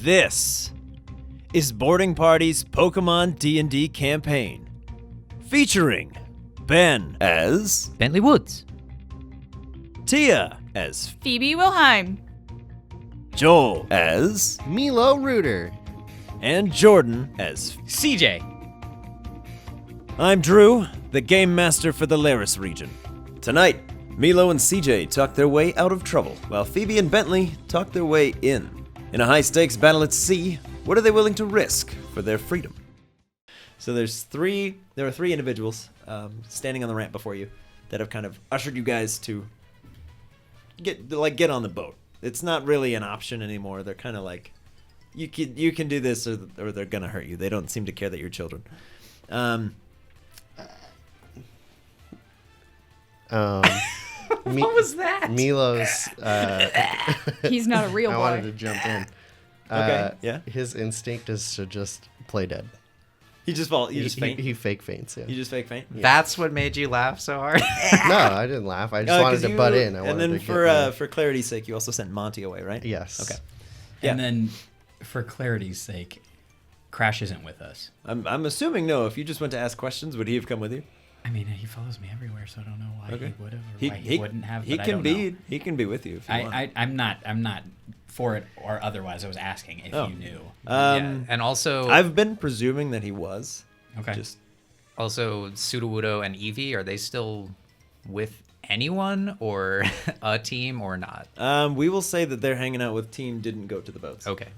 This is Boarding Party's Pokemon DnD campaign, featuring Ben as Bentley Woods, Tia as Phoebe Wilhelm, Joel as Milo Reuter, and Jordan as CJ. I'm Drew, the Game Master for the Laris region. Tonight, Milo and CJ talk their way out of trouble, while Phoebe and Bentley talk their way in. In a high-stakes battle at sea, what are they willing to risk for their freedom? So there are three individuals standing on the ramp before you that have kind of ushered you guys to get on the boat. It's not really an option anymore. They're kind of like, you can do this or they're gonna hurt you. They don't seem to care that you're children. What was that? Milo's. he's not a real boy. I wanted to jump in. Okay, yeah. His instinct is to just play dead. You just fall. You just faint. He fake faints. Yeah. You just fake faint. Yeah. That's what made you laugh so hard? No, I didn't laugh. I just wanted to butt in. And then for clarity's sake, you also sent Monty away, right? Yes. Okay. Yeah. And then, for clarity's sake, Crash isn't with us. I'm assuming no. If you just went to ask questions, would he have come with you? I mean, he follows me everywhere, so I don't know why Okay. he would have or why he wouldn't have. He but can I don't be. know. He can be with you if you want. I'm not for it or otherwise. I was asking if you knew. Yeah, and also, I've been presuming that he was. Okay. Just also Sudowoodo and Eevee, are they still with anyone or a team or not? we will say that they're hanging out with team didn't go to the boats. Okay.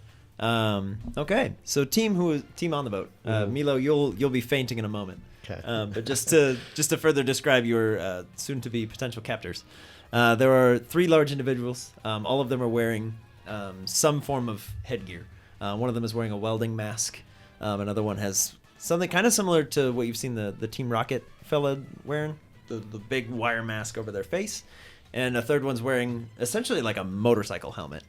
Okay. So team on the boat. Milo, you'll be fainting in a moment. Okay. But just to further describe your soon-to-be potential captors, there are three large individuals. All of them are wearing some form of headgear. One of them is wearing a welding mask. Another one has something kind of similar to what you've seen the Team Rocket fella wearing, the big wire mask over their face. And a third one's wearing essentially like a motorcycle helmet.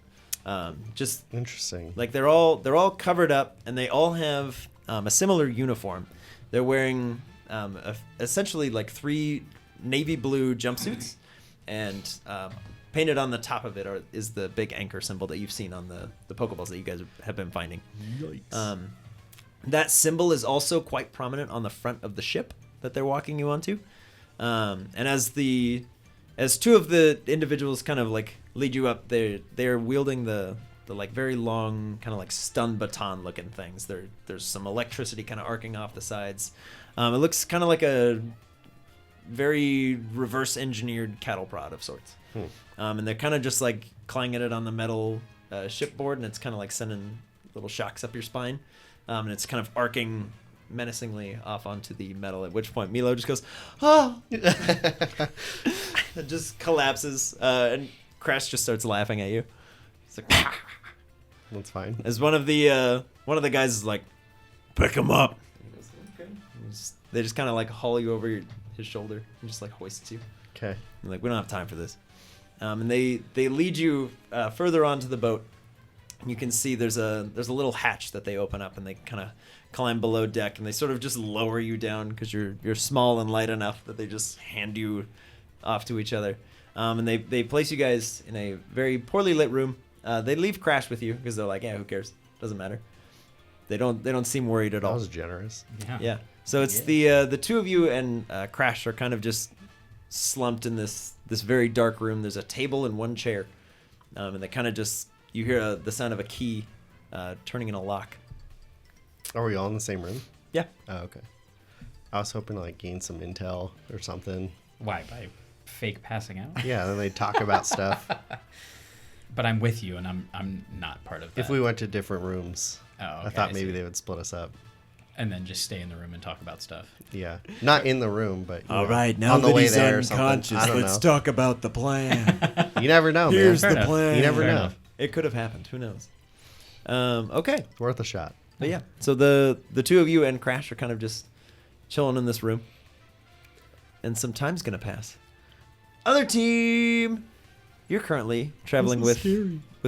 Just Interesting. like they're all covered up, and they all have a similar uniform. They're wearing essentially like three navy blue jumpsuits, and painted on the top of it is the big anchor symbol that you've seen on the Pokeballs that you guys have been finding. Yikes. That symbol is also quite prominent on the front of the ship that they're walking you onto. And as two of the individuals kind of like lead you up, they're wielding the like very long kind of like stun baton looking things. There's some electricity kind of arcing off the sides. It looks kind of like a very reverse engineered cattle prod of sorts. And they're kind of just like clanging it on the metal shipboard, and it's kind of like sending little shocks up your spine. And it's kind of arcing menacingly off onto the metal, at which point Milo just goes, oh! It just collapses, and Crash just starts laughing at you. It's like, That's fine. as one of the guys is like, pick him up. They just kind of like haul you over his shoulder and just like hoists you. Okay. And like, we don't have time for this. And they lead you further onto the boat. You can see there's a little hatch that they open up, and they kind of climb below deck, and they sort of just lower you down because you're small and light enough that they just hand you off to each other. And they place you guys in a very poorly lit room. They leave Crash with you because they're like, yeah, who cares? Doesn't matter. They don't seem worried at That all. was generous. Yeah. So it's the two of you and Crash are kind of just slumped in this very dark room. There's a table and one chair, and they kind of just, you hear the sound of a key turning in a lock. Are we all in the same room? Yeah. Oh, okay. I was hoping to like gain some intel or something. Why? By fake passing out? Yeah, then they talk about stuff. But I'm with you, and I'm not part of that. If we went to different rooms, Oh, okay, I thought I maybe see. they would split us up. And then just stay in the room and talk about stuff. Yeah, not in the room, but you All know, right, now on the that way he's there or something. unconscious, I don't let's know. talk about the plan. You never know, Here's man. the enough. plan. You never Fair know. enough. It could have happened. Who knows? Okay. It's worth a shot. But yeah, so the two of you and Crash are kind of just chilling in this room, and some time's gonna pass. Other team, you're currently traveling with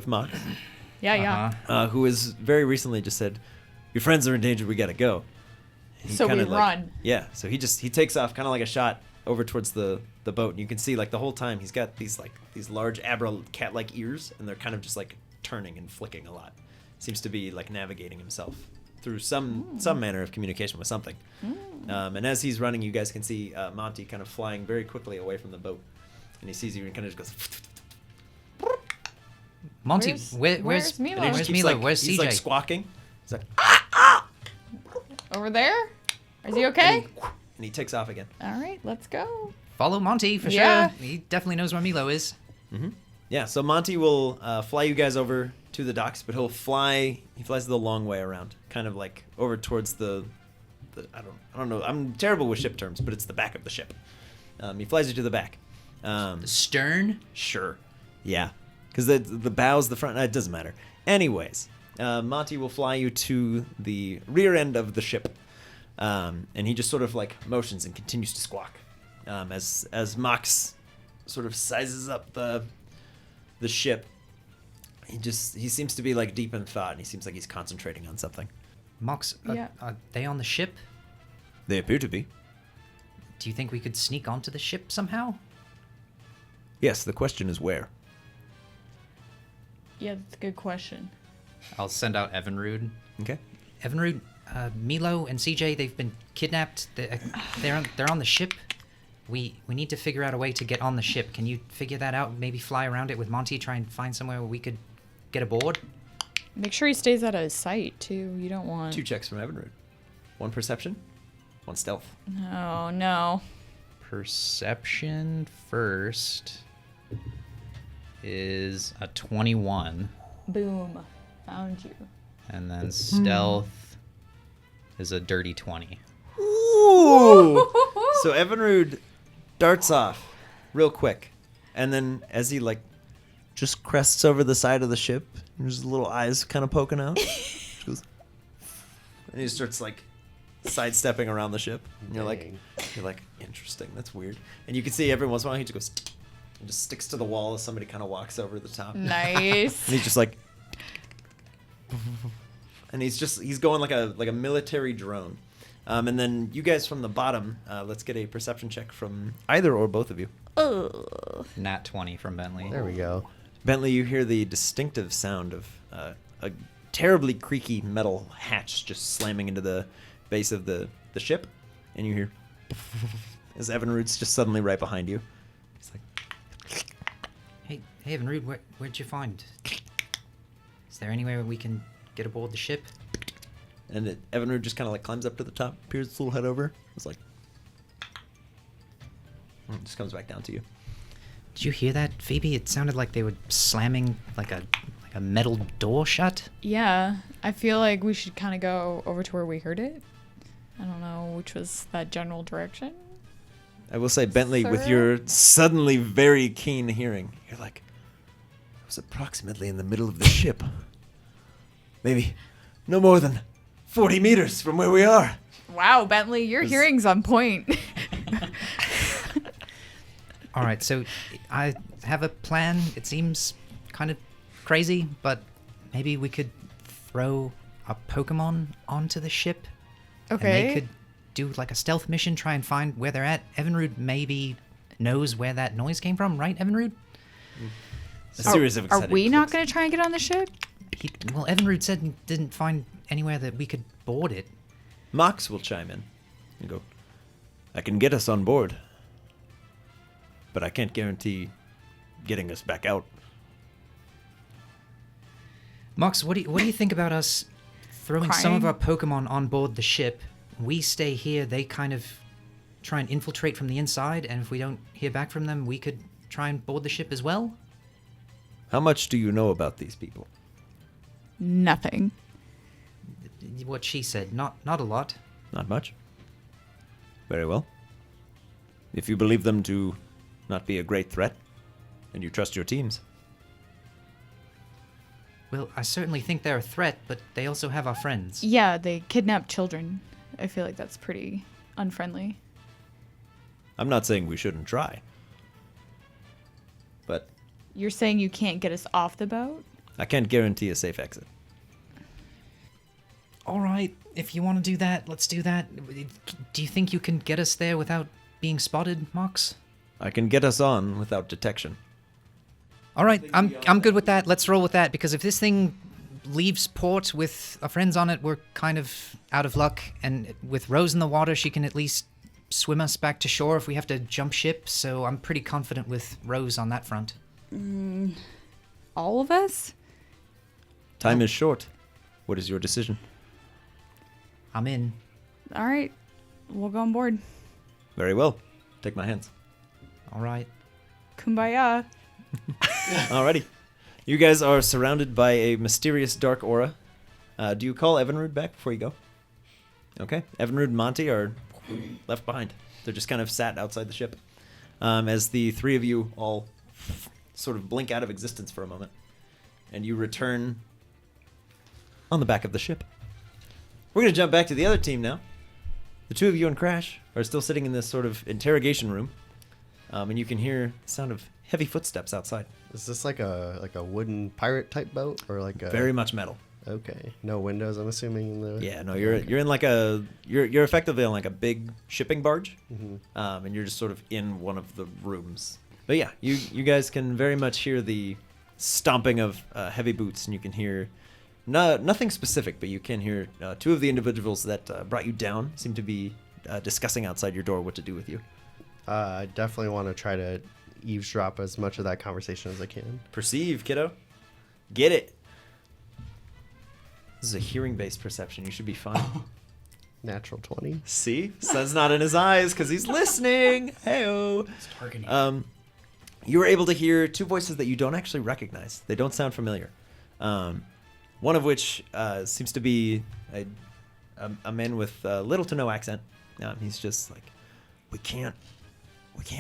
Mox, Yeah. who has very recently just said, "Your friends are in danger. We gotta go." He So we kinda, like- run. Yeah. So he takes off, kind of like a shot over towards the boat, and you can see like the whole time he's got these large Abra cat-like ears, and they're kind of just like turning and flicking a lot. seems to be like navigating himself through some manner of communication with something. And as he's running, you guys can see Monty kind of flying very quickly away from the boat, and he sees you and kind of just goes. Monty, Where's where's Milo? And he just Where's keeps, Milo? like, Where's he's CJ? like squawking. He's like, Over there? Is he okay? and he takes off again. All right, let's go. Follow Monty for Yeah. sure. He definitely knows where Milo is. Yeah, so Monty will fly you guys over to the docks, but he flies the long way around, kind of like over towards the I don't know. I'm terrible with ship terms, but it's the back of the ship. He flies you to the back. The stern. Sure. Yeah. Because the bows, the front, it doesn't matter. Anyways, Monty will fly you to the rear end of the ship. And he just sort of like motions and continues to squawk. As Mox sort of sizes up the ship, he seems to be like deep in thought, and he seems like he's concentrating on something. Mox, Yeah. are they on the ship? They appear to be. Do you think we could sneak onto the ship somehow? Yes, the question is where. Yeah, that's a good question. I'll send out Evinrude. Okay. Evinrude, Milo and CJ, they've been kidnapped. They're on the ship. We need to figure out a way to get on the ship. Can you figure that out? Maybe fly around it with Monty, try and find somewhere where we could get aboard? Make sure he stays out of sight, too. You don't want... 2 checks from Evinrude. 1 perception, 1 stealth. Oh, no. Perception first is a 21. Boom. Found you. And then stealth is a dirty 20. Ooh! So Evinrude darts off real quick, and then as he like just crests over the side of the ship, and his little eyes kind of poking out, she goes, and he starts like sidestepping around the ship. And you're like, interesting, that's weird. And you can see every once in a while he just goes and just sticks to the wall as somebody kind of walks over the top. Nice. And he's just like, and he's going like a military drone. And then you guys from the bottom, let's get a perception check from either or both of you. Nat 20 from Bentley. There we go. Bentley, you hear the distinctive sound of a terribly creaky metal hatch just slamming into the base of the ship, and you hear as Evinrude's just suddenly right behind you. He's like, Hey, Evinrude, where'd you find? Is there anywhere we can get aboard the ship? and Evinrude just kind of like climbs up to the top, peers its little head over. It's like, and it just comes back down to you. Did you hear that, Phoebe? It sounded like they were slamming like a metal door shut. Yeah, I feel like we should kind of go over to where we heard it. I don't know which was that general direction. I will say, Bentley, with Sir? your suddenly very keen hearing, you're like, it was approximately in the middle of the ship. Maybe no more than 40 meters from where we are. Wow, Bentley, your hearing's on point. All right, so I have a plan. It seems kind of crazy, but maybe we could throw a Pokemon onto the ship. And Okay. they could do like a stealth mission, try and find where they're at. Evinrude maybe knows where that noise came from, right, Evinrude? A series of Are exciting we not clicks. going to try and get on the ship? Well, Evinrude said he didn't find anywhere that we could board it. Mox will chime in and go, I can get us on board, but I can't guarantee getting us back out. Mox, what do you think about us throwing some of Crying? our Pokemon on board the ship? We stay here, they kind of try and infiltrate from the inside, and if we don't hear back from them, we could try and board the ship as well? How much do you know about these people? Nothing. What she said, not a lot. Not much. Very well. If you believe them to not be a great threat, and you trust your teams. Well, I certainly think they're a threat, but they also have our friends. Yeah, they kidnap children. I feel like that's pretty unfriendly. I'm not saying we shouldn't try. But You're saying you can't get us off the boat? I can't guarantee a safe exit. All right, if you want to do that, let's do that. Do you think you can get us there without being spotted, Mox? I can get us on without detection. All right, I'm good with that. Let's roll with that, because if this thing leaves port with our friends on it, we're kind of out of luck. And with Rose in the water, she can at least swim us back to shore if we have to jump ship. So I'm pretty confident with Rose on that front. All of us? Time is short. What is your decision? I'm in. All right. We'll go on board. Very well. Take my hands. All right. Kumbaya. Alrighty. You guys are surrounded by a mysterious dark aura. Do you call Evinrude back before you go? Okay. Evinrude and Monty are left behind. They're just kind of sat outside the ship. As the three of you all sort of blink out of existence for a moment. And you return on the back of the ship. We're going to jump back to the other team now. The two of you and Crash are still sitting in this sort of interrogation room. And you can hear the sound of heavy footsteps outside. Is this like a wooden pirate type boat or like a Very much metal. Okay. No windows, I'm assuming in the Yeah, no, you're in like you're effectively on like a big shipping barge. Mhm. And you're just sort of in one of the rooms. But yeah, you guys can very much hear the stomping of heavy boots, and you can hear nothing specific, but you can hear two of the individuals that brought you down seem to be discussing outside your door what to do with you. I definitely want to try to eavesdrop as much of that conversation as I can. Perceive, kiddo. Get it. This is a hearing-based perception. You should be fine. Natural 20. See? Sun's not in his eyes because he's listening. Hey-o. It's targeting. You were able to hear two voices that you don't actually recognize. They don't sound familiar. One of which seems to be a man with little to no accent. He's just like, we can't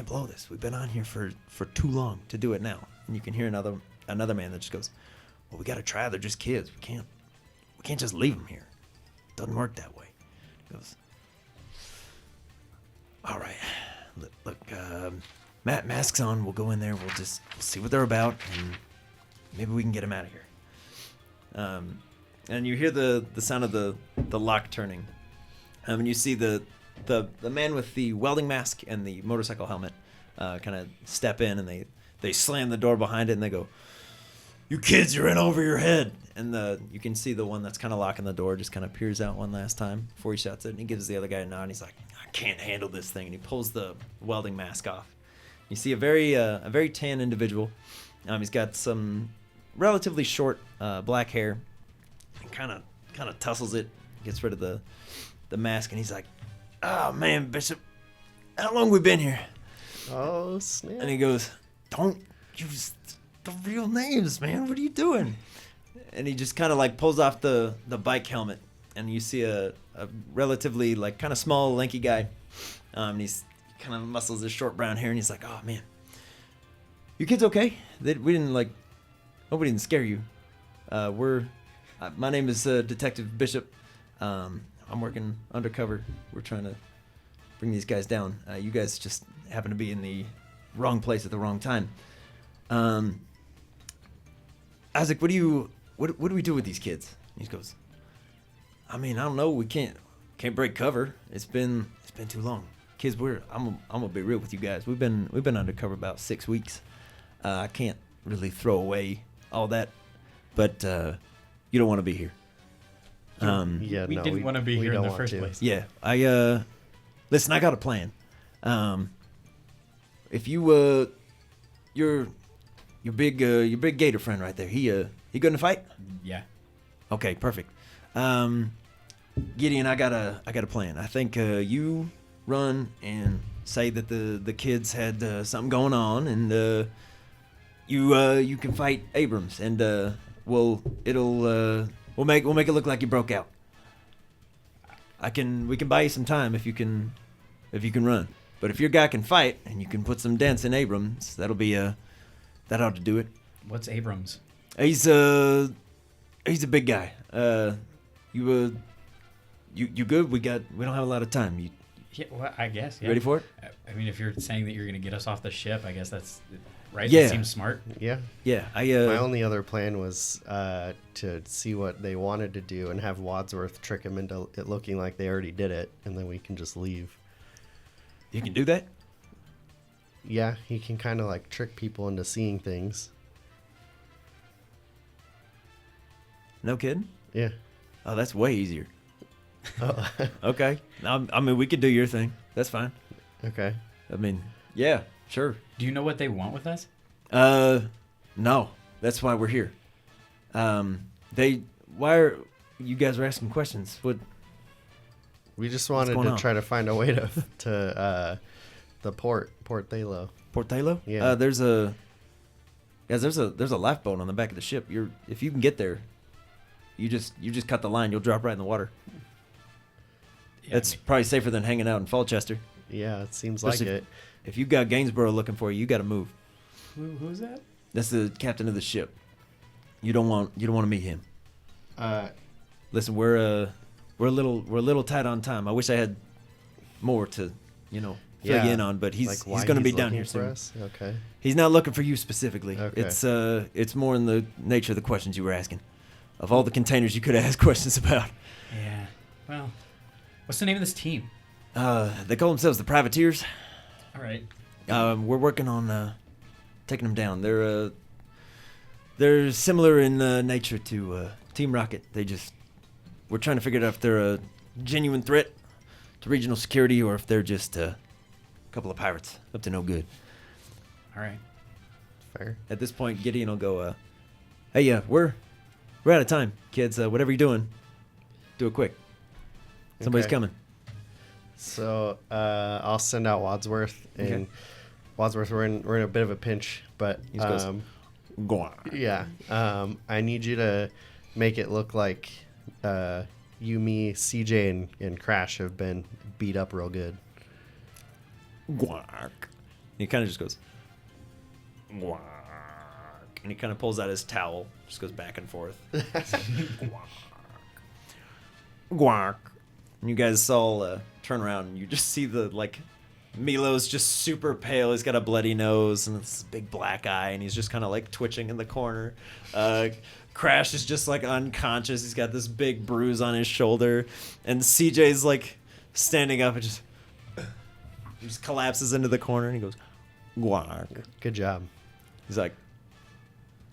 blow this. We've been on here for too long to do it now. And you can hear another man that just goes, well, we got to try. They're just kids. We can't just leave them here. It doesn't work that way. He goes, all right, look, masks on. We'll go in there. We'll see what they're about, and maybe we can get them out of here. And you hear the sound of the lock turning. And you see the man with the welding mask and the motorcycle helmet kind of step in, and they slam the door behind it, and they go, you kids are in over your head. And you can see the one that's kind of locking the door just kind of peers out one last time before he shuts it, and he gives the other guy a nod, and he's like, I can't handle this thing. And he pulls the welding mask off. You see a very tan individual. He's got some relatively short black hair, and kind of tussles it, gets rid of the mask, and he's like, oh man, Bishop, how long we been here? Oh, snap. And he goes, don't use the real names, man. What are you doing? And he just kind of like pulls off the bike helmet, and you see a relatively like kind of small, lanky guy. And he's kind of muscles his short brown hair, and he's like, oh man, you kids okay? We didn't like, hope we didn't scare you. My name is Detective Bishop. I'm working undercover. We're trying to bring these guys down. You guys just happen to be in the wrong place at the wrong time. Isaac, what do we do with these kids? He goes, I mean, I don't know. We can't break cover. It's been too long. Kids, I'm gonna be real with you guys. We've been undercover about 6 weeks. I can't really throw away all that, but you don't want to be here. Yeah, we didn't want to be here in the first place. Yeah, listen. I got a plan. If your big gator friend right there, he going to fight? Yeah. Okay, perfect. Gideon, I got a plan. I think you run and say that the kids had something going on, and you can fight Abrams, and we'll make it look like you broke out. We can buy you some time if you can run. But if your guy can fight and you can put some dents in Abrams, that ought to do it. What's Abrams? He's a big guy. You good? We don't have a lot of time. Yeah, well, I guess. Yeah. You ready for it? I mean, if you're saying that you're going to get us off the ship, I guess that's right. Yeah. That seems smart. Yeah. Yeah. My only other plan was to see what they wanted to do and have Wadsworth trick him into it looking like they already did it, and then we can just leave. You can do that? Yeah, he can kind of like trick people into seeing things. No kidding? Yeah. Oh, that's way easier. Oh, Okay. I mean, we could do your thing. That's fine. okay. I mean, yeah, sure. Do you know what they want with us? No. That's why we're here. Why are you guys are asking questions? What? We just wanted going to on? try to find a way to the Port Thalo. Portalo? Yeah. There's a lifeboat on the back of the ship. If you can get there, you just cut the line. You'll drop right in the water. Yeah, It's probably safer than hanging out in Falchester. Yeah, it seems like Especially it. If you got Gainsborough looking for you, you got to move. who's that? That's the captain of the ship. You don't want to meet him. Listen, we're a little tight on time. I wish I had more to, fill Yeah. you in on, but he's Like why going to be down looking here for soon. us? Okay. He's not looking for you specifically. Okay. It's more in the nature of the questions you were asking. Of all the containers you could have asked questions about. Yeah. Well, what's the name of this team? They call themselves the Privateers. All right. We're working on taking them down. They're similar in nature to Team Rocket. We're trying to figure out if they're a genuine threat to regional security or if they're just a couple of pirates up to no good. All right. Fair. At this point, Gideon will go, "Hey, we're out of time, kids. Whatever you're doing, do it quick. Somebody's Okay. coming." So I'll send out Wadsworth, and Okay. Wadsworth, we're in a bit of a pinch, but He just goes, "Go on." yeah, I need you to make it look like you, me, CJ, and Crash have been beat up real good. Guark. He kind of just goes, Guark. And he kind of pulls out his towel, just goes back and forth. Guark. Guark. And you guys all turn around and you just see Milo's just super pale. He's got a bloody nose and this big black eye, and he's just kind of twitching in the corner. Crash is just unconscious. He's got this big bruise on his shoulder, and CJ's standing up and he just collapses into the corner, and he goes, "Guark." Good job. He's like,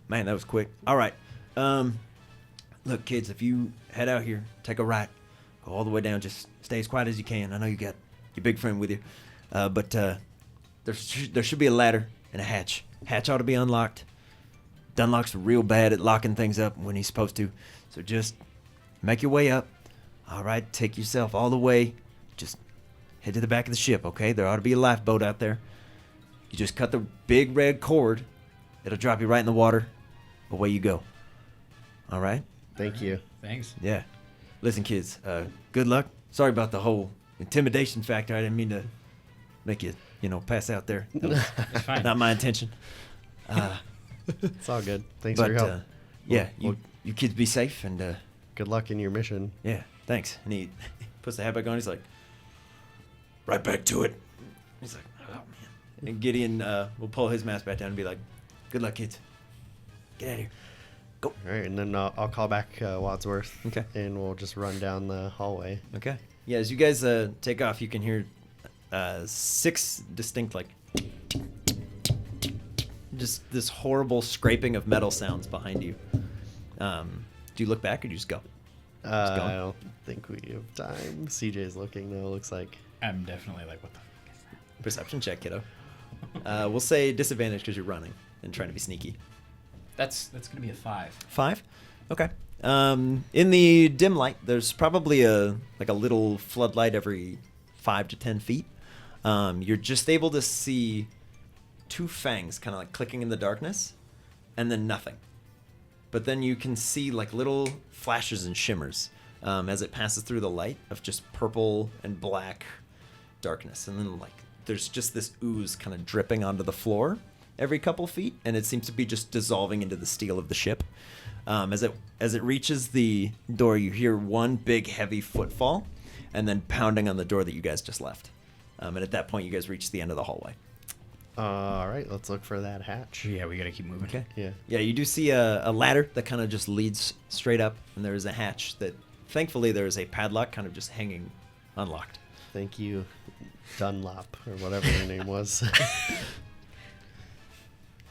"Man, that was quick. All right. Look, kids, if you head out here, take a right, go all the way down. Just stay as quiet as you can. I know you got your big friend with you, but there should be a ladder and a hatch. Hatch ought to be unlocked. Dunlock's real bad at locking things up when he's supposed to, so just make your way up. All right, take yourself all the way. Just head to the back of the ship, okay? There ought to be a lifeboat out there. You just cut the big red cord. It'll drop you right in the water. Away you go. All right? Thank you. Thanks. Yeah. Listen, kids, good luck. Sorry about the whole intimidation factor. I didn't mean to make you, pass out there. That was It's fine. not my intention. It's all good. Thanks But, for your help. yeah, Well- you kids be safe, and, Good luck in your mission. yeah, thanks. And he puts the hat back on. He's like, right back to it. He's like, oh, man. And Gideon will pull his mask back down and be like, good luck, kids. Get out of here. Go. All right, and then I'll call back Wadsworth. Okay. And we'll just run down the hallway. Okay. Yeah, as you guys take off, you can hear 6 distinct, just this horrible scraping of metal sounds behind you. Do you look back or do you just go? going? I don't think we have time. CJ's looking, though, looks like. I'm definitely like, what the fuck is that? Perception check, kiddo. We'll say disadvantage because you're running and trying to be sneaky. That's gonna be a 5. 5? Okay. In the dim light, there's probably a little floodlight every 5 to 10 feet. You're just able to see 2 fangs kind of clicking in the darkness, and then nothing. But then you can see little flashes and shimmers as it passes through the light of just purple and black darkness, and then there's just this ooze kind of dripping onto the floor every couple feet, and it seems to be just dissolving into the steel of the ship. As it reaches the door, you hear one big heavy footfall, and then pounding on the door that you guys just left. And at that point, you guys reach the end of the hallway. All right, let's look for that hatch. Yeah, we gotta keep moving. Okay. Yeah. Yeah, you do see a ladder that kind of just leads straight up, and there is a hatch that, thankfully, there is a padlock kind of just hanging unlocked. Thank you, Dunlop, or whatever your name was.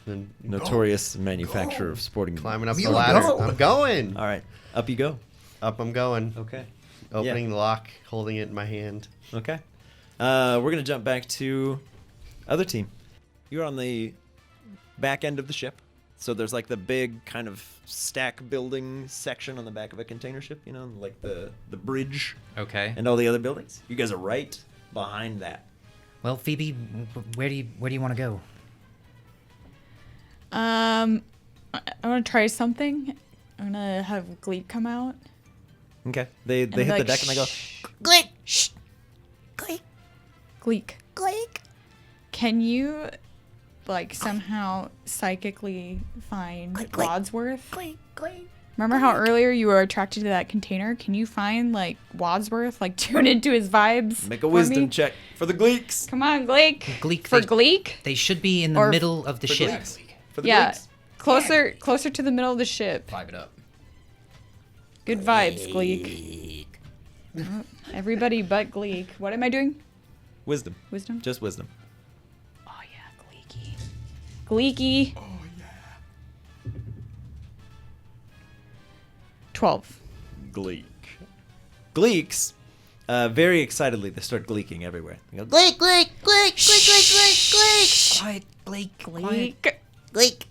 And Notorious manufacturer of sporting climbing up the goods. ladder. Go! I'm going. All right, up you go. Up I'm going. Okay. Opening the lock, holding it in my hand. Okay. We're gonna jump back to other team. You're on the back end of the ship, so there's like the big kind of stack building section on the back of a container ship. You know, like the bridge Okay. and all the other buildings. You guys are right behind that. Well, Phoebe, where do you want to go? I want to try something. I'm gonna have Gleek come out. Okay. They hit be the like, deck and they go. Gleek, shh, Gleek, Gleek, Gleek. Can you, like, somehow psychically find Wadsworth? Remember how earlier you were attracted to that container? Can you find, like, Wadsworth? Like, tune into his vibes? Make a for wisdom me? check for the Gleeks. Come on, Gleek. Gleek, For they- Gleek? They should be in the Or- middle of the For ship. Gleeks. For the Yeah. Gleeks. Closer to the middle of the ship. Vibe it up. Good vibes, Gleek. Everybody but Gleek. What am I doing? Wisdom. Wisdom? Just wisdom. Oh, yeah, Gleeky. Gleeky. Oh, yeah. 12. Gleek. Gleeks, very excitedly, they start gleeking everywhere. They go, Gleek, Gleek, Gleek, Gleek, Gleek, Gleek, Gleek. Quiet, Blake. Gleek. Gleek.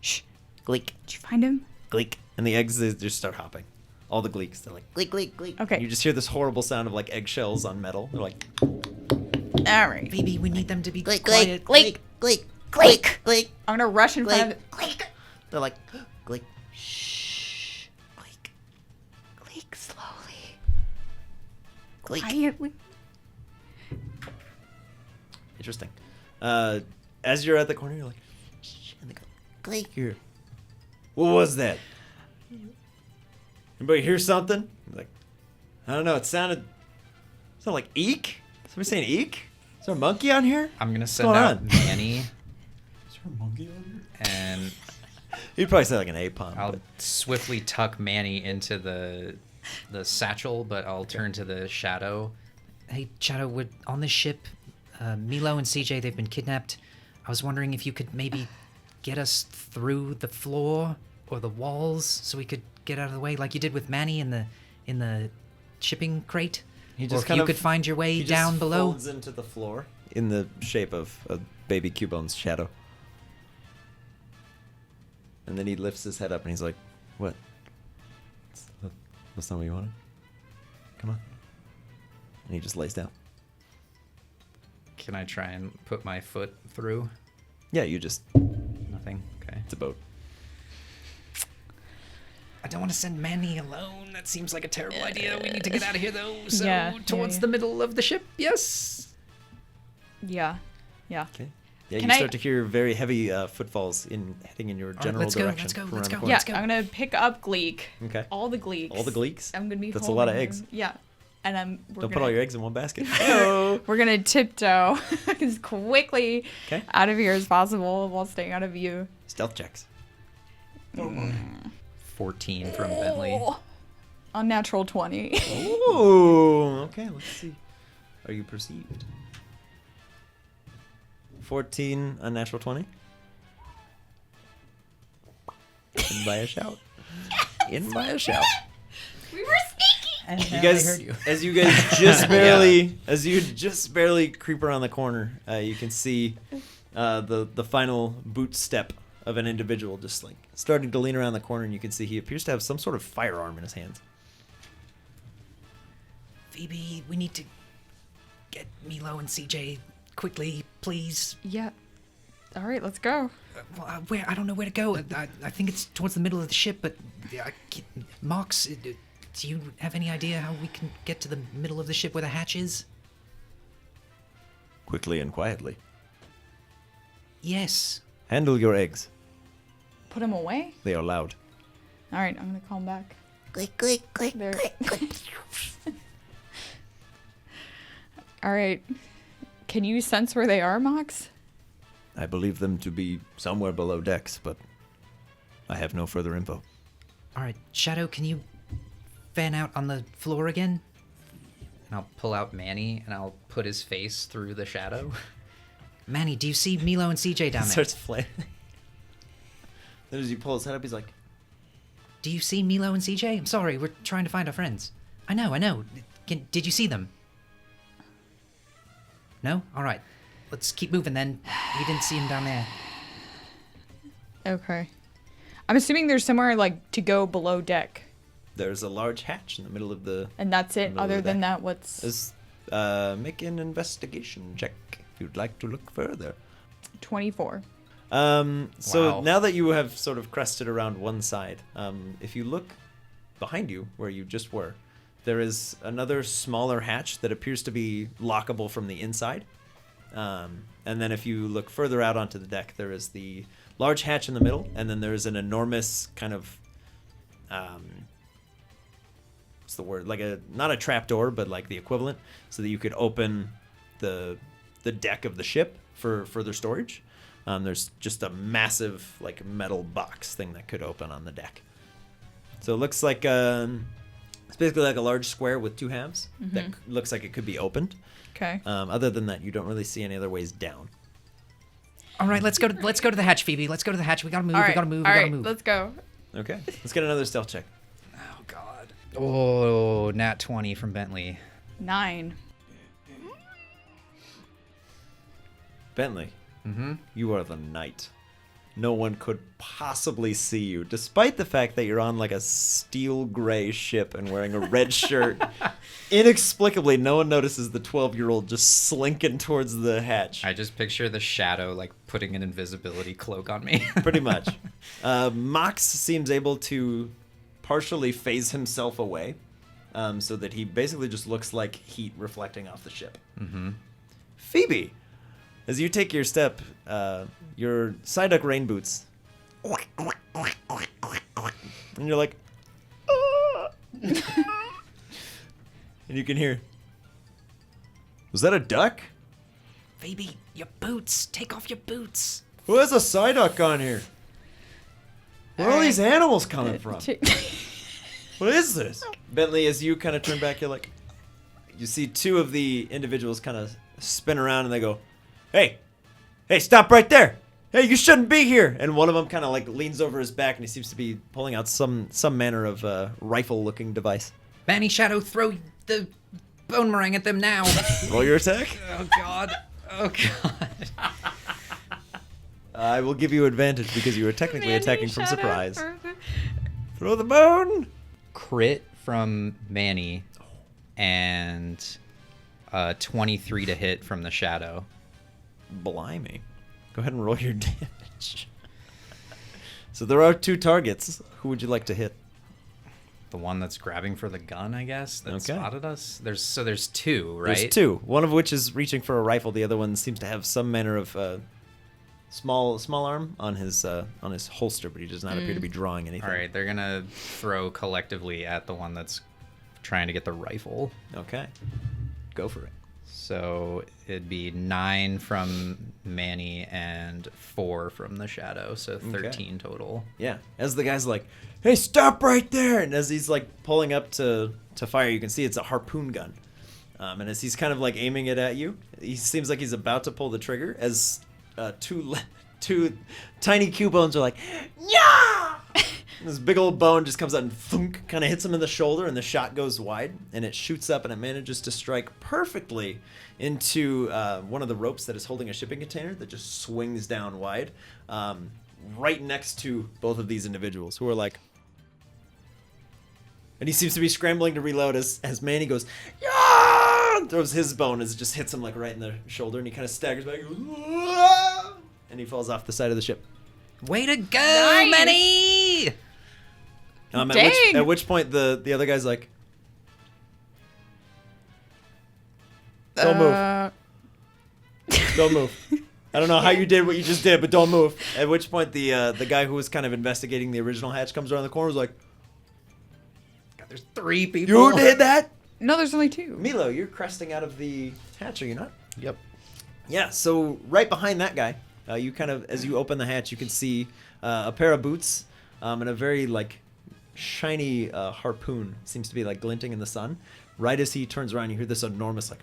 Shh. Gleek. Did you find him? Gleek. And the eggs, they just start hopping. All the Gleeks, they're like, Gleek, Gleek, Gleek. Okay. You just hear this horrible sound of like eggshells on metal. They're like, All right. Phoebe, we need them to be Gleek, quiet. Gleek, Gleek, Gleek, Gleek. I'm going to rush in front of Gleek. They're like, Gleek. Shh. Gleek. Gleek slowly. Gleek. Quietly. Interesting. As you're at the corner, you're like, shh, and they go, Gleek here. What was that? Anybody hear something? I'm like, I don't know. It sounded like eek. Somebody saying eek? Is there a monkey on here? I'm gonna send going out on? Manny, Is there a monkey on here? and You'd probably say like an apon. I'll but- swiftly tuck Manny into the satchel, but I'll turn to the Shadow. Hey, Shadow, we're on this ship. Milo and CJ, they've been kidnapped. I was wondering if you could maybe get us through the floor or the walls so we could get out of the way, like you did with Manny in the shipping crate. He Or if you could find your way he just down below. folds into the floor in the shape of a baby Cubone's shadow. And then he lifts his head up and he's like, what? That's not what you wanted? Come on. And he just lays down. Can I try and put my foot through? Yeah, you just, Nothing. Okay. it's a boat. I don't want to send Manny alone. That seems like a terrible idea. We need to get out of here, though. So, Yeah, towards yeah. the middle of the ship, yes. Yeah. Yeah. Okay. Yeah, Can you I- start to hear very heavy footfalls heading in your right, general let's go, direction. let's go, from let's around go. the corner. Yeah, go. I'm going to pick up Gleek. Okay. All the Gleeks. All the Gleeks? I'm going to be That's a lot of holding eggs. them. Yeah. And Don't put all your eggs in one basket. We're going to tiptoe as quickly Okay. out of here as possible while staying out of view. Stealth checks. 14 from Bentley. Unnatural 20. Ooh. Okay, let's see. Are you perceived? 14, unnatural 20. In by a shout. In by a shout. We were sneaky. You guys, as you guys just barely creep around the corner, you can see the final boot step of an individual just like starting to lean around the corner, and you can see he appears to have some sort of firearm in his hands. Phoebe, we need to get Milo and CJ quickly, please. Yeah. All right, let's go. Where? I don't know where to go. I think it's towards the middle of the ship, but Mox, do you have any idea how we can get to the middle of the ship where the hatch is? Quickly and quietly. Yes. Handle your eggs. Put him away? They are loud. All right, I'm going to call him back. Click, click, click, There. click. All right. Can you sense where they are, Mox? I believe them to be somewhere below decks, but I have no further info. All right, Shadow, can you fan out on the floor again? And I'll pull out Manny and I'll put his face through the shadow. Manny, do you see Milo and CJ down there? Starts flailing. Then as you pull his head up, he's like, Do you see Milo and CJ? I'm sorry, we're trying to find our friends. I know. Did you see them? No? Alright. Let's keep moving then. We didn't see him down there. Okay. I'm assuming there's somewhere like to go below deck. there's a large hatch in the middle of the... And that's it? middle of Other the than deck. that, what's... Make an investigation check if you'd like to look further. 24. So Wow. now that you have sort of crested around one side, if you look behind you where you just were, there is another smaller hatch that appears to be lockable from the inside. And then if you look further out onto the deck, there is the large hatch in the middle, and then there's an enormous kind of what's the word? Like not a trapdoor, but like the equivalent, so that you could open the deck of the ship for further storage. There's just a massive like metal box thing that could open on the deck. So it looks like it's basically like a large square with two halves that looks like it could be opened. Okay. Other than that, you don't really see any other ways down. All right, let's go to the hatch, Phoebe. Let's go to the hatch. We gotta move. All right. We gotta move. All We right, gotta move. let's go. Okay, let's get another stealth check. Oh God. Oh, nat 20 from Bentley. 9. Bentley, you are the knight. No one could possibly see you, despite the fact that you're on like a steel gray ship and wearing a red shirt. Inexplicably, no one notices the 12-year-old just slinking towards the hatch. I just picture the shadow like putting an invisibility cloak on me. Pretty much. Mox seems able to partially phase himself away, so that he basically just looks like heat reflecting off the ship. Phoebe, as you take your step, your Psyduck rain boots, and you're like, "Ah." And you can hear, was that a duck? Phoebe, your boots. Take off your boots. Who has a Psyduck on here? Where are all these animals coming from? What is this? Bentley, as you kind of turn back, you're like, you see two of the individuals kind of spin around and they go, hey, stop right there. Hey, you shouldn't be here. And one of them kind of like leans over his back and he seems to be pulling out some manner of rifle-looking device. Manny Shadow, throw the bone meringue at them now. Roll your attack. Oh God. Oh God. I will give you advantage because you are technically attacking from surprise. Throw the bone. Crit from Manny and 23 to hit from the Shadow. Blimey. Go ahead and roll your damage. So there are two targets. Who would you like to hit? The one that's grabbing for the gun, I guess, that Okay. spotted us. There's two, right? There's two. One of which is reaching for a rifle. The other one seems to have some manner of small arm on his holster, but he does not appear to be drawing anything. All right, they're gonna throw collectively at the one that's trying to get the rifle. Okay. Go for it. So it'd be 9 from Manny and 4 from the Shadow, so 13 total. Yeah. As the guy's like, "Hey, stop right there!" and as he's like pulling up to fire, you can see it's a harpoon gun. And as he's kind of like aiming it at you, he seems like he's about to pull the trigger. As two tiny Cubones are like, "Yeah!" This big old bone just comes out and thunk, kind of hits him in the shoulder, and the shot goes wide, and it shoots up, and it manages to strike perfectly into one of the ropes that is holding a shipping container that just swings down wide, right next to both of these individuals, who are like... And he seems to be scrambling to reload as Manny goes, "Yeah!" and throws his bone as it just hits him like right in the shoulder, and he kind of staggers back, and goes, "Ah!" and he falls off the side of the ship. Way to go, Nice! Manny! At which point the other guy's like, "Don't move. Don't move. I don't know how you did what you just did, but don't move." At which point the guy who was kind of investigating the original hatch comes around the corner, and is like, God, there's 3 people. "You did that?" No, there's only 2. Milo, you're cresting out of the hatch, are you not? Yep. Yeah, so right behind that guy, you kind of, as you open the hatch, you can see a pair of boots and a very like shiny harpoon. Seems to be like glinting in the sun. Right as he turns around, you hear this enormous like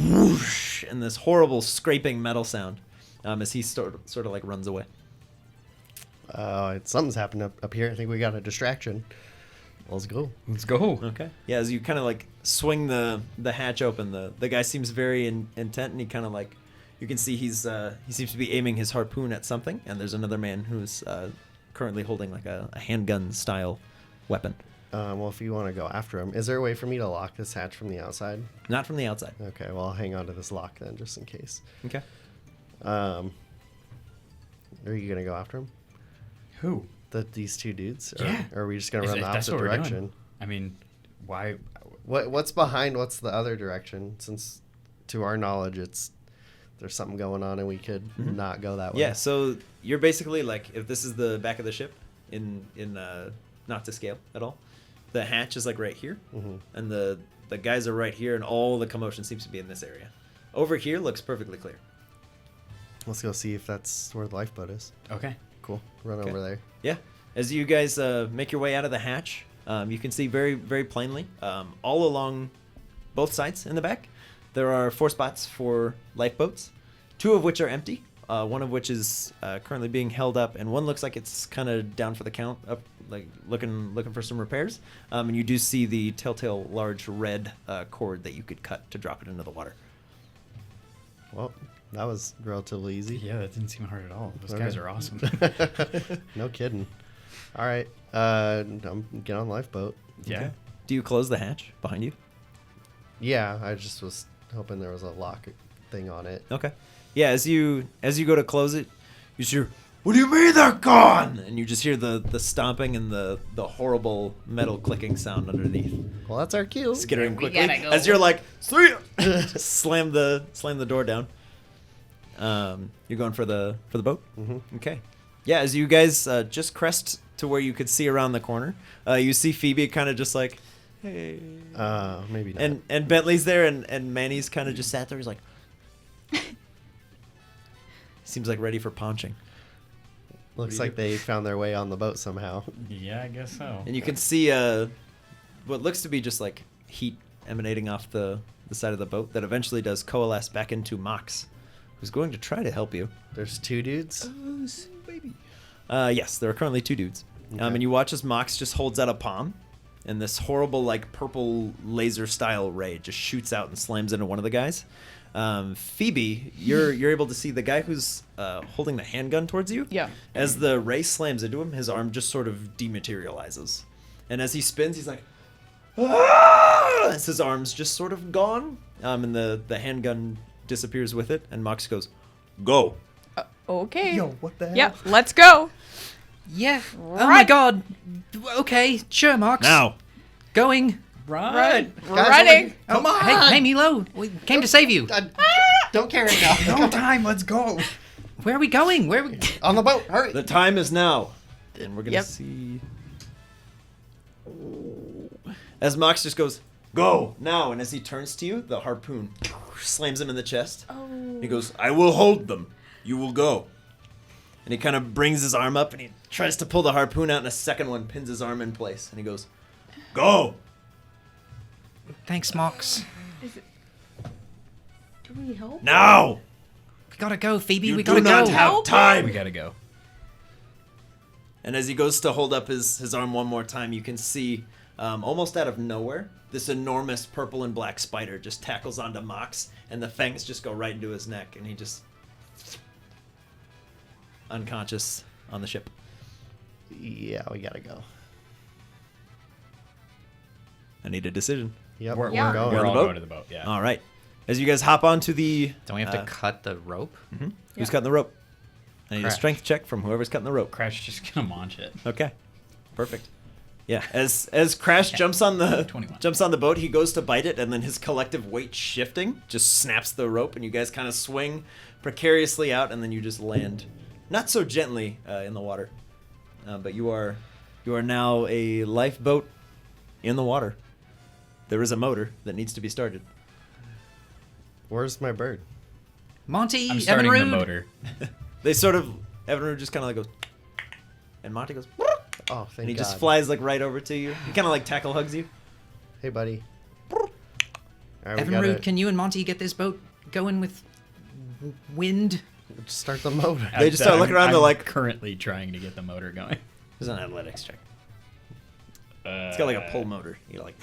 whoosh and this horrible scraping metal sound as he sort of like runs away. Something's happened up here. I think we got a distraction. Let's go. Let's go. Okay. Yeah, as you kind of like swing the hatch open, the guy seems very intent, and he kind of like, you can see he seems to be aiming his harpoon at something, and there's another man who's currently holding like a handgun style weapon. Well, if you want to go after him, is there a way for me to lock this hatch from the outside? Not from the outside. Okay, well, I'll hang on to this lock then, just in case. Okay. Are you gonna go after him? Who? These two dudes? Yeah. Or are we just gonna run the opposite direction? I mean, why? What's behind? What's the other direction? Since, to our knowledge, there's something going on, and we could not go that way. Yeah. So you're basically like, if this is the back of the ship, in not to scale at all, the hatch is like right here, and the guys are right here, and all the commotion seems to be in this area. Over here looks perfectly clear. Let's go see if that's where the lifeboat is. Okay. Cool. Run over there. Yeah. As you guys make your way out of the hatch, you can see very, very plainly, all along both sides in the back, there are 4 spots for lifeboats, 2 of which are empty, one of which is currently being held up, and one looks like it's kind of down for the count, up like looking for some repairs. And you do see the telltale large red cord that you could cut to drop it into the water. Well, that was relatively easy. Yeah, that didn't seem hard at all. Those Okay. guys are awesome. No kidding. All right. Get on lifeboat. Yeah. Okay. Do you close the hatch behind you? Yeah, I just was hoping there was a lock thing on it. Okay. Yeah, as you go to close it, you hear, "What do you mean they're gone?" And you just hear the stomping and the horrible metal clicking sound underneath. Well, that's our cue. Skittering quickly gotta go. as you're like, "See ya!" slam the door down. You're going for the boat? Mm-hmm. Okay. Yeah, as you guys just crest to where you could see around the corner, you see Phoebe kind of just like, "Hey." Maybe not. And Bentley's there, and Manny's kind of just sat there. He's like, seems like ready for ponching. Looks do you like they found their way on the boat somehow. Yeah, I guess so. And you can see what looks to be just like heat emanating off the side of the boat that eventually does coalesce back into Mox, who's going to try to help you. There's 2 dudes. Baby. Yes, there are currently 2 dudes. Okay. And you watch as Mox just holds out a palm, and this horrible like purple laser style ray just shoots out and slams into one of the guys. Phoebe, you're able to see the guy who's holding the handgun towards you. Yeah. As the ray slams into him, his arm just sort of dematerializes, and as he spins, he's like, "Ah!" As his arm's just sort of gone, and the handgun disappears with it, and Mox goes, "Go." Okay. what the hell? Yep. Let's go. Yeah. Oh my Right. god. Okay, sure, Mox. Now. Going. Run. Guys, Running. Come on. Hey, Milo. We came to save you. Don't care right now. No time. Let's go. Where are we going? Where are we? On the boat. Hurry. The time is now. And we're going to Yep. see. As Mox just goes, "Go now." And as he turns to you, the harpoon slams him in the chest. Oh. He goes, "I will hold them. You will go." And he kind of brings his arm up and he tries to pull the harpoon out, and a second one pins his arm in place. And he goes, "Go." Thanks, Mox. Do we help? Now. We gotta go, Phoebe. You we do gotta not go. have time. We gotta go. And as he goes to hold up his arm one more time, you can see, almost out of nowhere, this enormous purple and black spider just tackles onto Mox, and the fangs just go right into his neck, and he just unconscious on the ship. Yeah, we gotta go. I need a decision. Yep, We're, Yeah. we're, going. we're On the all boat? going to the boat. Yeah. All right. As you guys hop onto the... Don't we have to cut the rope? Who's Yeah. cutting the rope? I need a Crash. strength check from whoever's cutting the rope. Crash just gonna launch it. Okay. Perfect. Yeah, as Crash jumps on the 21. boat, he goes to bite it, and then his collective weight shifting just snaps the rope, and you guys kind of swing precariously out, and then you just land, not so gently, in the water, but you are now a lifeboat in the water. There is a motor that needs to be started. Where's my bird? Monty, I'm starting the Evinrude. motor. They sort of, Evinrude just kind of like goes, and Monty goes, Oh, thank and he God. just flies like right over to you. He kind of like tackle hugs you. Hey, buddy. All right, we Evinrude, gotta- can you and Monty get this boat going with wind? Just start the motor. They just start looking around, they're like- currently trying to get the motor going. There's an athletics check. It's got like a pull motor. You're like,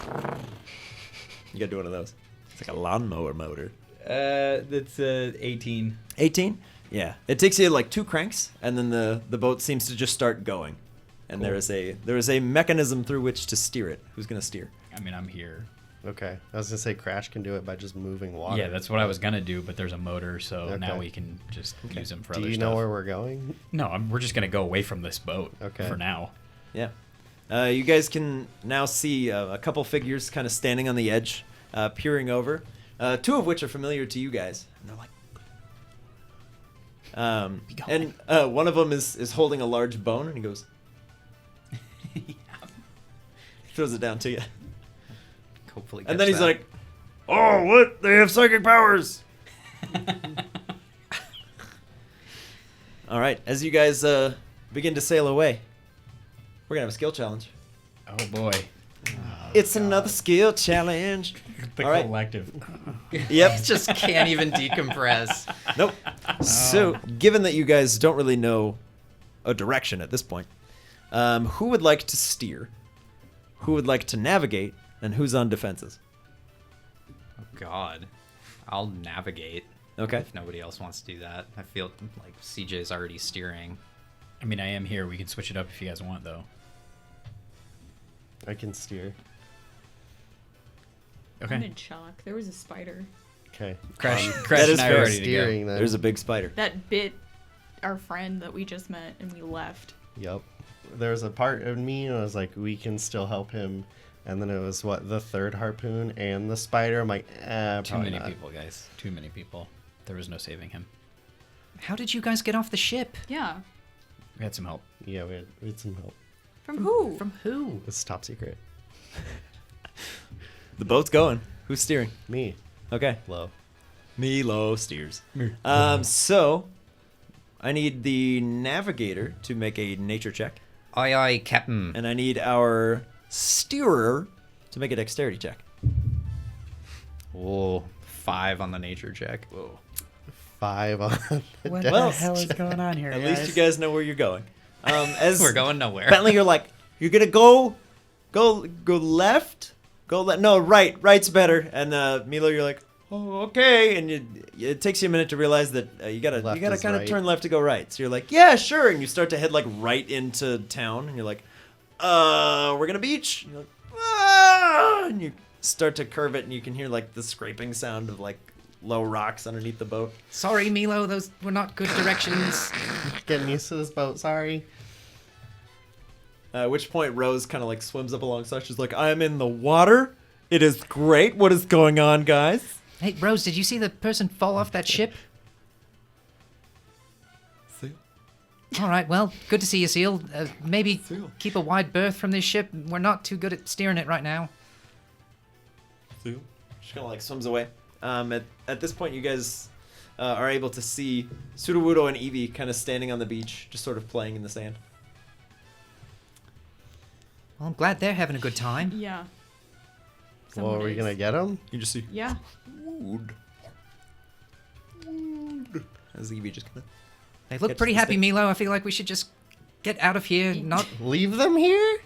you gotta do one of those. It's like a lawnmower motor. That's 18. 18? Yeah. It takes you like 2 cranks, and then the boat seems to just start going. And Cool. there is a mechanism through which to steer it. Who's gonna steer? I mean, I'm here. Okay. I was gonna say Crash can do it by just moving water. Yeah, that's what I was gonna do, but there's a motor, so now Okay. we can just use him for Do other you stuff. know where we're going? No, we're just gonna go away from this boat. Okay. For now. Yeah. You guys can now see a couple figures kind of standing on the edge, peering over. 2 of which are familiar to you guys. And they're like, and one of them is holding a large bone, and he goes, throws it down to you. Hopefully. And then he's like, "Oh, what? They have psychic powers!" All right, as you guys begin to sail away, we're gonna have a skill challenge. Oh boy. It's another skill challenge. The All right. collective. Yep. just can't even decompress. Nope. So, given that you guys don't really know a direction at this point, who would like to steer? Who would like to navigate? And who's on defenses? Oh God, I'll navigate. Okay. If nobody else wants to do that, I feel like CJ's already steering. I mean, I am here. We can switch it up if you guys want, though. I can steer. I'm Okay. in shock. There was a spider Okay. Crash, That Crash is and I are fair. ready to go. Steering then. There's a big spider. that bit our friend that we just met, and we left. Yep. There was a part of me, and I was like, we can still help him. And then it was what, the 3rd harpoon and the spider. I'm like, Too probably many not. people, guys. Too many people. There was no saving him. How did you guys get off the ship? Yeah. We had some help. Yeah, we had some help. From who? From who? It's top secret. The boat's going. Who's steering? Me. Okay. Low. Milo steers. So, I need the navigator to make a nature check, Aye, aye, Captain. and I need our steerer to make a dexterity check. Oh, 5 on the nature check. Whoa. 5 on the What deck. Well, the hell is going on here, At guys? least you guys know where you're going. As We're going nowhere. Bentley, you're like, you're gonna go left, no, right. Right's better. And Milo, you're like, oh, okay. And it takes you a minute to realize that you gotta Left is kind of right. turn left to go right. So you're like, yeah, sure. And you start to head like right into town. And you're like, we're gonna beach. And you're like, ah! And you start to curve it, and you can hear like the scraping sound of like low rocks underneath the boat. Sorry, Milo, those were not good directions. Getting used to this boat, sorry. At which point Rose kind of like swims up alongside. She's like, I'm in the water. It is great. What is going on, guys? Hey, Rose, did you see the person fall off that ship? All right, well, good to see you, Seal. Maybe Seal. keep a wide berth from this ship. We're not too good at steering it right now. She kind of like swims away. At this point, you guys are able to see Sudowoodo and Eevee kind of standing on the beach, just sort of playing in the sand. Well, I'm glad they're having a good time. Yeah. Well, Someone are we is. going to get him? You just see Yeah. wood. As Eevee just kind of... They look Catch pretty the happy, stick. Milo. I feel like we should just get out of here. Not Leave them here?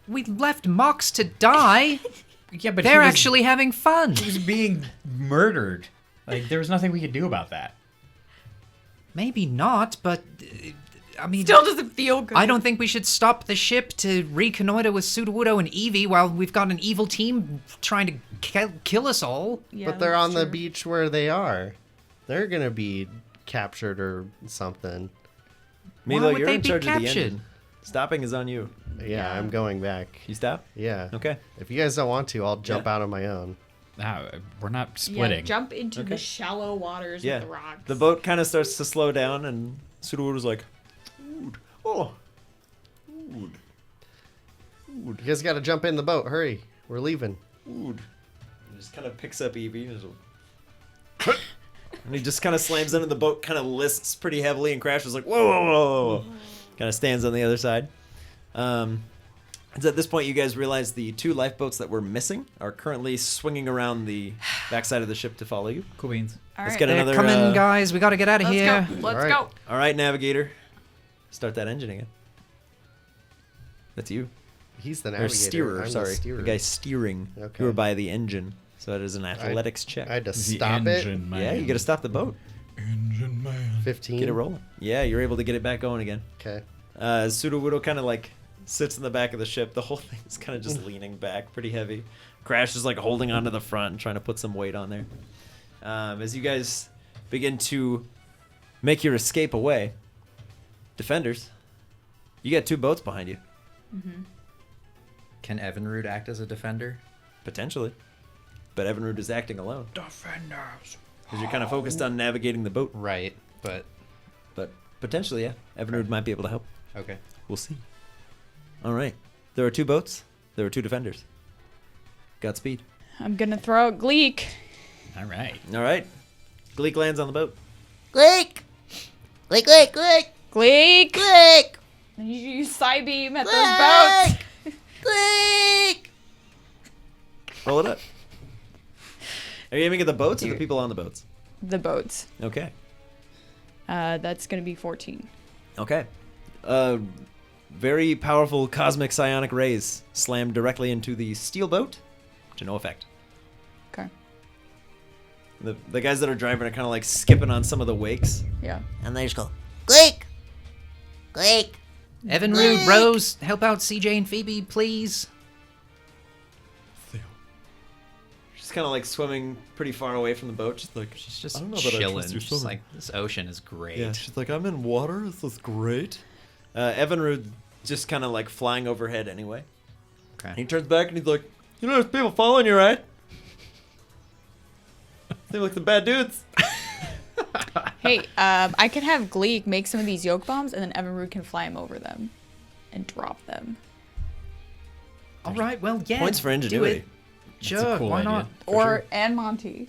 we left Mox to die. Yeah, but They're actually having fun. he was being murdered. Like, there was nothing we could do about that. Maybe not, but I mean, Still doesn't feel good. I don't think we should stop the ship to reconnoiter with Sudowoodo and Eevee while we've got an evil team trying to kill us all. Yeah, But they're that's on the true. beach where they are. They're going to be captured or something. Milo, would you're they in be charge of the captured? engine. Stopping is on you. Yeah, Yeah. I'm going back. You stop? Yeah. Okay. If you guys don't want to, I'll jump Yeah. out on my own. Ah, we're not Yeah, splitting. jump into Okay. the shallow waters Yeah. with the rocks. The boat kind of starts to slow down, and Sudowoodo's like, Ood. Oh. Ood. You guys got to jump in the boat. Hurry. We're leaving. Ood. And just kind of picks up Eevee and, and he just kind of slams into the boat, kind of lists pretty heavily, and Crash is like, whoa, whoa, whoa, whoa. Kind of stands on the other side. It's at this point you guys realize the 2 lifeboats that were missing are currently swinging around the backside of the ship to follow you. Cool beans. All Let's right. get They're another. coming, guys. We got to get out of Let's here. go. Let's All right. go. All right, navigator. Start that engine again. That's you. He's the Or navigator. steerer, I'm the sorry. steerer. The guy steering. Okay. You were by the engine. So that is an athletics check. I had to The stop it. engine man. Yeah, you got to stop the boat. Engine man. 15. Get it rolling. Yeah, you're able to get it back going again. Okay. Sudowoodo kind of like sits in the back of the ship. The whole thing is kind of just leaning back, pretty heavy. Crash is like holding onto the front and trying to put some weight on there. As you guys begin to make your escape away, defenders, you got 2 boats behind you, Can Evinrude act as a defender? potentially. But Evinrude is acting alone Defenders. because you're kind of focused on navigating the boat. Right, but But potentially, yeah, Evinrude might be able to help. okay. We'll see. All right. There are 2 boats. There are 2 defenders. Godspeed. I'm gonna throw out Gleek. All right. All right. Gleek lands on the boat. Gleek! Gleek, Gleek, Gleek, Gleek. Gleek! You side beam at those boats. Gleek! Roll it up. Are you aiming at the boats or the people on the boats? The boats. Okay. That's gonna be 14. Okay. Very powerful cosmic psionic rays slammed directly into the steel boat to no effect. Okay. The guys that are driving are kind of like skipping on some of the wakes. Yeah. And they just go, Gleek! Gleek! Evinrude, Rose, help out CJ and Phoebe, please. She's kind of like swimming pretty far away from the boat. She's like, She's just I don't know that I chilling. trust your She's swimming. like, this ocean is great. Yeah, she's like, I'm in water. This is great. Evinrude just kind of like flying overhead anyway. Okay. He turns back and he's like, you know, there's people following you, right? They look like the bad dudes. Hey, I can have Gleek make some of these yoke bombs, and then Evinrude can fly him over them and drop them. All right, well, yeah. Points for do ingenuity. it. Sure, cool why idea. not? Or and Monty.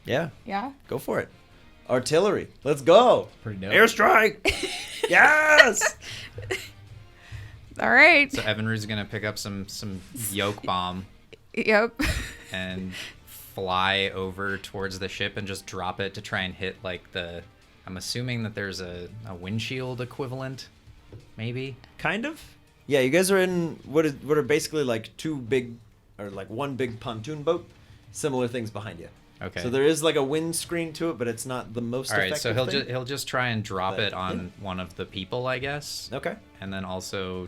Yeah, Yeah. go for it. Artillery. Let's go. Pretty dope. Airstrike. Yes. All right. So Evinrude's gonna pick up some yoke bomb Yep. and fly over towards the ship and just drop it to try and hit like the. I'm assuming that there's a windshield equivalent, maybe. Kind of. Yeah, you guys are in what are basically like 2 big, or like 1 big pontoon boat. Similar things behind you. Okay. So there is like a windscreen to it, but it's not the most All right, effective so thing. he'll just try and drop But, it on one of the people, I guess. Okay. And then also,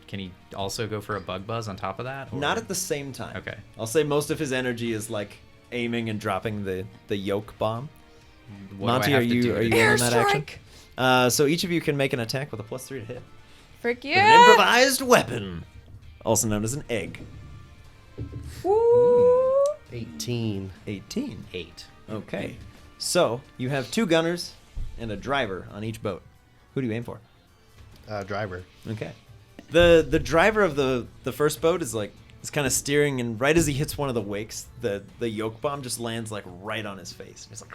can he also go for a bug buzz on top of that? or- Not at the same time. Okay. I'll say most of his energy is like aiming and dropping the yoke bomb. What Monty, do I are have to you do are to you do in this? on that action? So each of you can make an attack with a +3 to hit. Frick With an yeah. improvised weapon, also known as an egg. Woo. 18. 18. 8. Okay. So you have 2 gunners and a driver on each boat. Who do you aim for? Driver. Okay. The driver of the first boat is kind of steering, and right as he hits one of the wakes, the yoke bomb just lands like right on his face. He's like,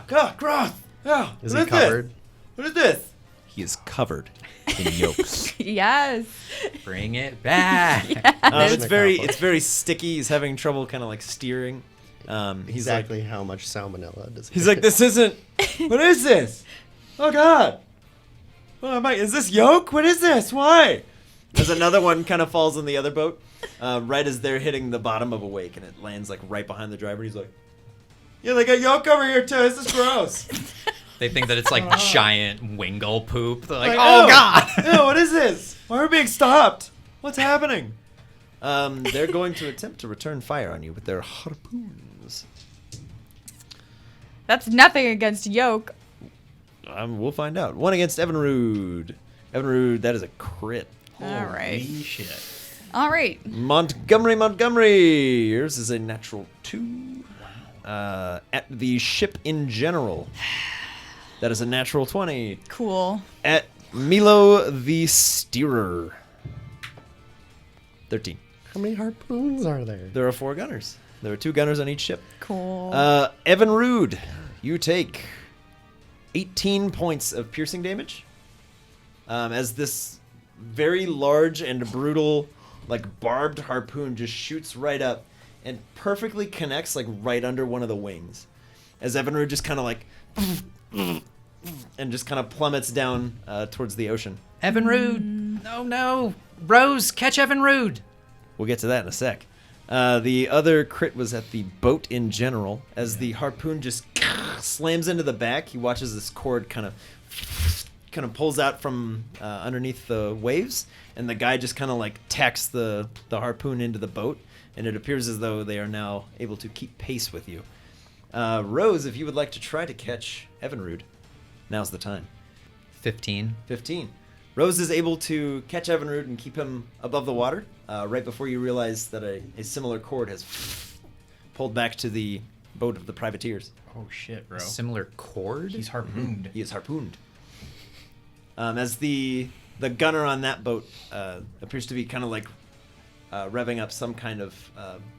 God, gross. Ah, Is what he this? covered? What is this? He is covered in yokes. Yes. Bring it back. It's Mission very accomplished. sticky. He's having trouble kind of like steering. He's Exactly how much salmonella does he He's like, this isn't. What is this? Oh God. Oh, is this yoke? What is this? Why? As another one kind of falls in the other boat, right as they're hitting the bottom of a wake, and it lands like right behind the driver. He's like, yeah, they got yoke over here too. This is gross. They think that it's like giant wingle poop. They're like, Like, oh ew, god. Ew, what is this? Why are we being stopped? What's happening? They're going to attempt to return fire on you with their harpoons. That's nothing against yoke. We'll find out. 1 against Evinrude. Evinrude, that is a crit. All right. Shit. All right. Montgomery. Yours is a natural 2. At the ship in general, that is a natural 20. Cool. At Milo the steerer, 13. How many harpoons are there? There are 4 gunners. There are 2 gunners on each ship. Cool. Evinrude, you take 18 points of piercing damage. As this very large and brutal, like barbed harpoon just shoots right up and perfectly connects like right under one of the wings. As Evinrude just kind of like and just kind of plummets down towards the ocean. Evinrude! No! Rose, catch Evinrude! We'll get to that in a sec. The other crit was at the boat in general. As the harpoon just slams into the back, he watches this cord kind of pulls out from underneath the waves, and the guy just kind of like tacks the harpoon into the boat, and it appears as though they are now able to keep pace with you. Rose, if you would like to try to catch Evinrude, now's the time. 15. 15. Rose is able to catch Evinrude and keep him above the water right before you realize that a similar cord has pulled back to the boat of the privateers. Oh shit, bro. Similar cord? He's harpooned. He is harpooned. As the gunner on that boat appears to be kind of like revving up some kind of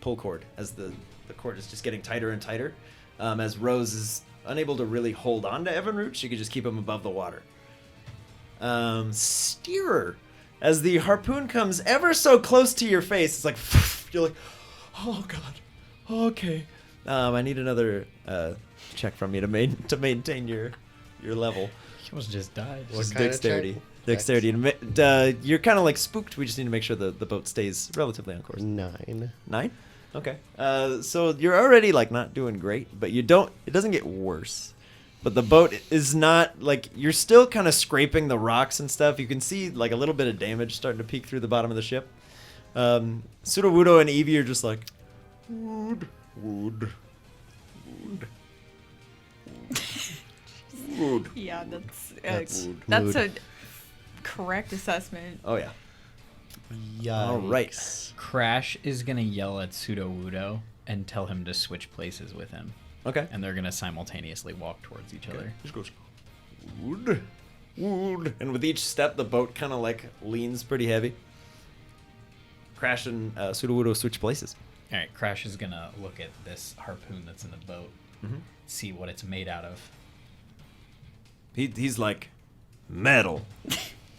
pull cord as the cord is just getting tighter and tighter. As Rose is unable to really hold on to Evinrude, she could just keep him above the water. Steerer, as the harpoon comes ever so close to your face, it's like you're like, oh god, okay. I need another check from you to maintain your level. He almost just died. What Just kind of dexterity. check? Dexterity. You're kind of like spooked. We just need to make sure the boat stays relatively on course. 9. 9? Okay. So you're already like not doing great, but it doesn't get worse. But the boat is not like, you're still kind of scraping the rocks and stuff. You can see like a little bit of damage starting to peek through the bottom of the ship. Sudowoodo and Evie are just like, wood. Yeah, That's that's mood. a correct assessment. Oh yeah. Yikes. All right. Crash is gonna yell at Sudowoodo and tell him to switch places with him, Okay. and they're gonna simultaneously walk towards each other. Just goes, wood. And with each step, the boat kind of like leans pretty heavy. Crash and Sudowoodo switch places. All right, Crash is gonna look at this harpoon that's in the boat, see what it's made out of. He's like, metal.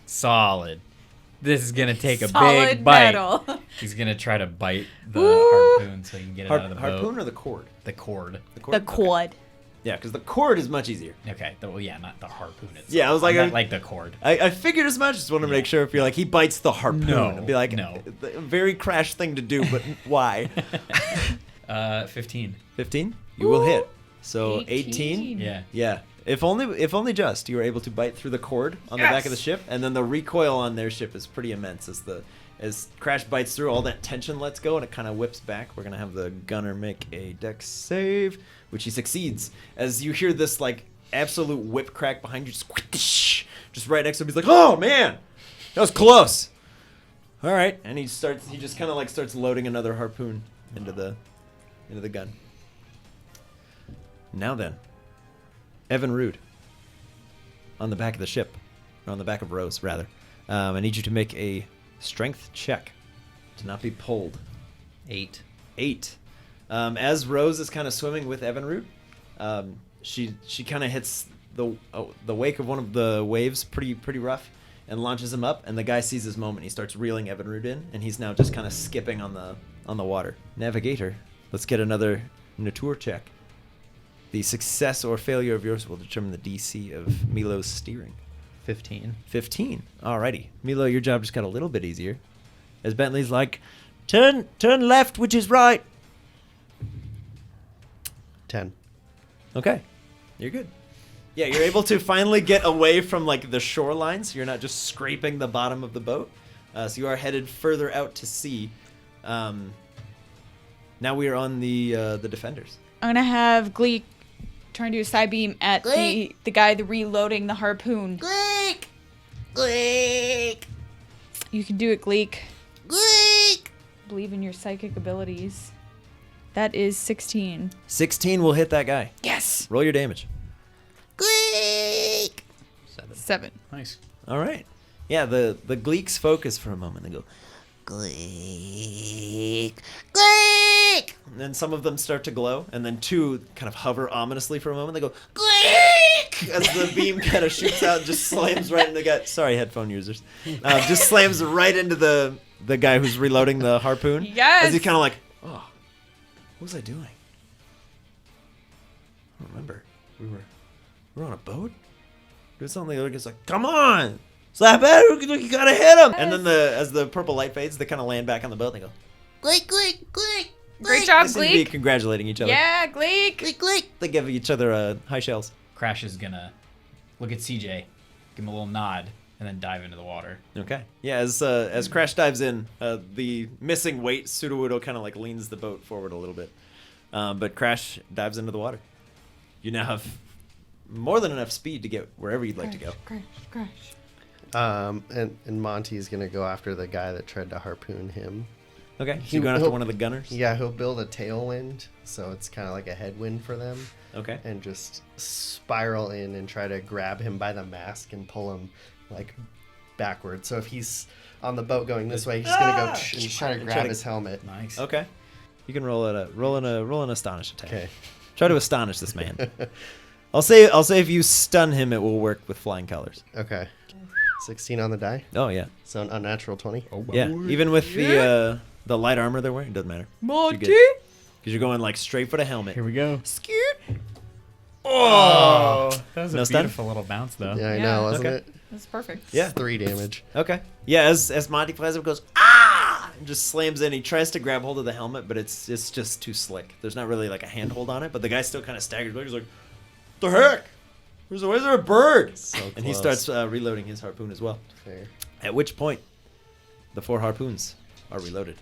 Solid. This is gonna take a Solid big bite. metal. He's gonna try to bite the harpoon so he can get it out of the boat. Harpoon or the cord? The cord. The cord. The quad. Yeah, because the cord is much easier. Okay. Well, yeah, not the harpoon itself. Yeah, I was like, meant like the cord. I figured as much. Just wanted to make sure if you're like, he bites the harpoon. No, I'd be like, no. A very Crash thing to do, but why? 15. 15? You will hit. So 18? Yeah. Yeah. If only just you were able to bite through the cord on the back of the ship, and then the recoil on their ship is pretty immense as Crash bites through, all that tension lets go and it kind of whips back. We're gonna have the gunner make a dex save, which he succeeds. As you hear this like absolute whip crack behind you, just right next to him, he's like, "Oh man, that was close." All right, and he just kind of like starts loading another harpoon into the gun. Now then. Evinrude, on the back of the ship, or on the back of Rose, rather. I need you to make a strength check to not be pulled. 8. 8. As Rose is kind of swimming with Evinrude, she kind of hits the wake of one of the waves pretty rough and launches him up, and the guy sees his moment. He starts reeling Evinrude in, and he's now just kind of skipping on the water. Navigator, let's get another nature check. The success or failure of yours will determine the DC of Milo's steering. 15. 15. Alrighty. Milo, your job just got a little bit easier. As Bentley's like, turn left, which is right. 10. Okay. You're good. Yeah, you're able to finally get away from like the shoreline, so you're not just scraping the bottom of the boat. So you are headed further out to sea. Now we are on the defenders. I'm gonna have Gleek try and do a side beam at Gleek. the guy reloading the harpoon. Gleek! Gleek! You can do it, Gleek. Gleek! Believe in your psychic abilities. That is 16. 16 will hit that guy. Yes. Roll your damage. Gleek! 7. Nice. All right. Yeah, the Gleeks focus for a moment. They go, Gleek! Gleek! and then some of them start to glow, and then two kind of hover ominously for a moment. They go, Gleek! as the beam kind of shoots out and just slams right in the guy. Sorry, headphone users. Just slams right into the guy who's reloading the harpoon. Yes. As he kind of like, oh, what was I doing? I don't remember. We were on a boat? Doing something. The other guy's like, come on! Slap it! You gotta hit him! And then as the purple light fades, they kind of land back on the boat and they go, Gleek, Gleek, Gleek. Great Gleek. job, they seem to be Gleek. congratulating each other. Yeah, Gleek. Gleek, Gleek. They give each other high shells. Crash is gonna look at CJ, give him a little nod, and then dive into the water. Okay. Yeah, as Crash dives in, the missing weight, Sudowoodo kind of like leans the boat forward a little bit. But Crash dives into the water. You now have more than enough speed to get wherever you'd like to go. Crash. And Monty's gonna go after the guy that tried to harpoon him. Okay. So you're going after one of the gunners? Yeah, he'll build a tailwind, so it's kind of like a headwind for them, Okay. and just spiral in and try to grab him by the mask and pull him like backwards. So if he's on the boat going this way, he's gonna go and try to grab his helmet. Nice. Okay. You can roll an astonish attack. Okay. Try to astonish this man. I'll say if you stun him, it will work with flying colors. Okay. 16 on the die, Oh yeah. so an unnatural 20. Yeah. Even with the light armor they're wearing, it doesn't matter. Monty. Because you're going like straight for the helmet. Here we go. Scoot. Oh, that was No a stun? beautiful little bounce, though. Yeah, I Yeah. know, wasn't Okay. it? That's perfect. Yeah. It's 3 damage. Okay. Yeah, as Monty flies up, goes ah, and just slams in. He tries to grab hold of the helmet, but it's just too slick. There's not really like a handhold on it, but the guy still kind of staggers back. He's like, "The heck? Where's there a bird?" So And he close. starts reloading his harpoon as well. Fair. At which point, the 4 harpoons are reloaded.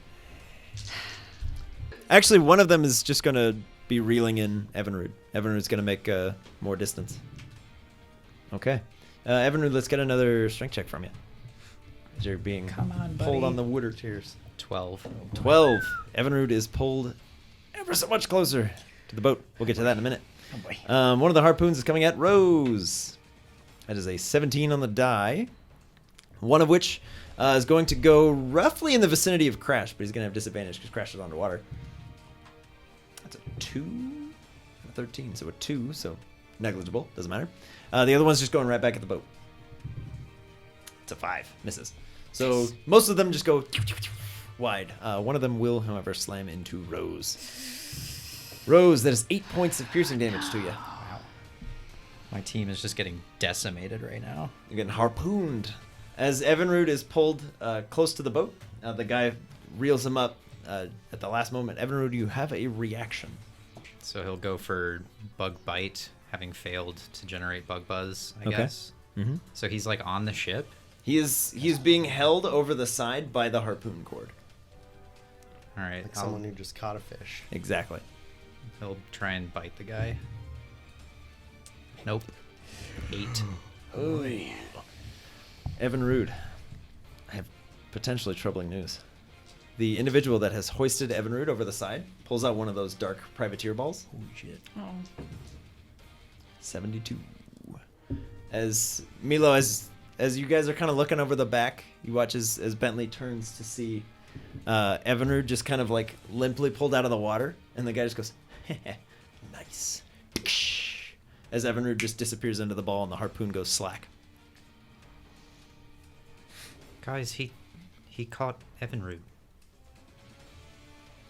Actually, one of them is just gonna be reeling in Evinrude. Evinrude's gonna make more distance. Okay. Evinrude, let's get another strength check from you. As you're being Come on, pulled buddy. on the water tears. 12. 12. Evinrude is pulled ever so much closer to the boat. We'll get to that in a minute. Oh boy. One of the harpoons is coming at Rose. That is a 17 on the die. One of which is going to go roughly in the vicinity of Crash, but he's going to have disadvantage because Crash is underwater. That's a 2 and a 13, so a 2, so negligible, doesn't matter. The other one's just going right back at the boat. It's a 5, misses. So most of them just go wide. One of them will, however, slam into Rose. Rose, that is 8 points of piercing damage to you. Wow. My team is just getting decimated right now. You're getting harpooned. As Evinrude is pulled close to the boat, the guy reels him up at the last moment. Evinrude, you have a reaction. So he'll go for bug bite, having failed to generate bug buzz, I Okay. guess. Mm-hmm. So he's like on the ship. He is being held over the side by the harpoon cord. All right. Like someone who just caught a fish. Exactly. He'll try and bite the guy. Nope. 8. Ooh. Evinrude, I have potentially troubling news. The individual that has hoisted Evinrude over the side pulls out one of those dark privateer balls. Holy shit. Oh. 72. As Milo, as you guys are kind of looking over the back, you watch as Bentley turns to see Evinrude just kind of like limply pulled out of the water, and the guy just goes, nice. As Evinrude just disappears into the ball and the harpoon goes slack. Guys, he caught Evinrude.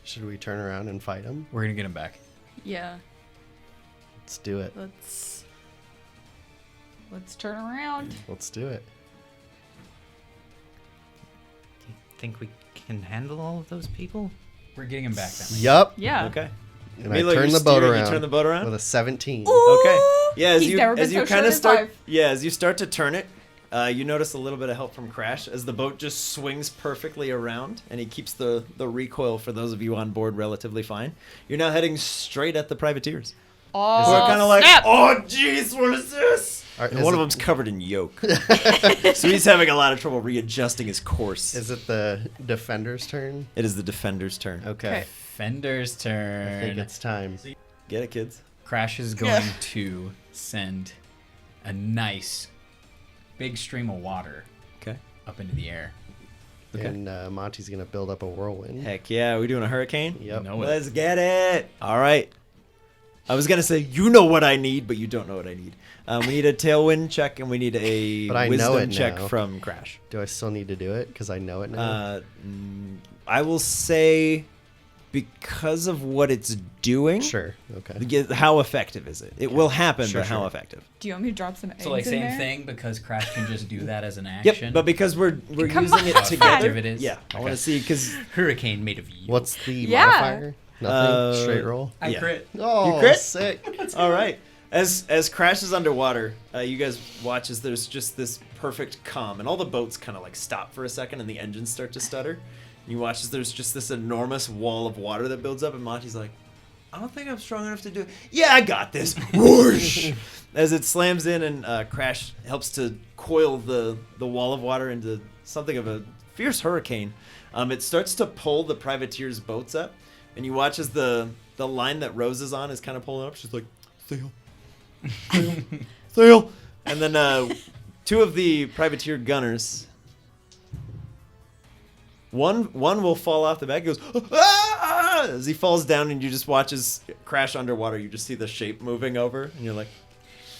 Should we turn around and fight him? We're gonna get him back. Yeah. Let's do it. Let's turn around. Let's do it. Do you think we can handle all of those people? We're getting him back then. Yup. Yeah. Okay. And Milo, I turn you're the boat steering, around. You turn the boat around? With a 17. Okay. Yeah, He's never been so kind sure of in his start. life. Yeah, as you start to turn it, you notice a little bit of help from Crash as the boat just swings perfectly around, and he keeps the recoil for those of you on board relatively fine. You're now heading straight at the privateers. Oh, Who are kind of like, snap. oh jeez, what is this? Are- And is one of it- them's covered in yolk, so he's having a lot of trouble readjusting his course. Is it the defender's turn? It is the defender's turn. Okay. Okay. Fender's I turn. think it's time. Get it, kids? Crash is going to send a nice big stream of water Okay. up into the air. Okay. And Monty's going to build up a whirlwind. Heck yeah, we doing a hurricane? Yep. No way. Let's get it. All right. I was gonna say you know what I need, but you don't know what I need. We need a tailwind check and we need a But I know wisdom it check now. from Crash. Do I still need to do it because I know it now? I will say because of what it's doing. Sure. Okay. How effective is it? It will happen, Sure, but how sure. effective? Do you want me to drop some eggs So like in same there? thing because Crash can just do that as an action. Yep, but because we're Come using on. it How together. effective it is? Yeah, I want Okay. to see because Hurricane made of you. What's the Yeah. modifier? Nothing. Uh, Straight roll. I Yeah. crit? Oh, You crit? sick. all right. As Crash is underwater, you guys watch as there's just this perfect calm, and all the boats kind of like stop for a second, and the engines start to stutter. And you watch as there's just this enormous wall of water that builds up, and Monty's like, "I don't think I'm strong enough to do it." "Yeah, I got this." Whoosh! As it slams in, and Crash helps to coil the wall of water into something of a fierce hurricane. It starts to pull the privateer's boats up, and you watch as the line that Rose is on is kind of pulling up. She's like, "Sail, sail, sail," and then two of the privateer gunners. One will fall off the back. He goes, "Ah!" As he falls down, and you just watch his Crash underwater. You just see the shape moving over, and you're like,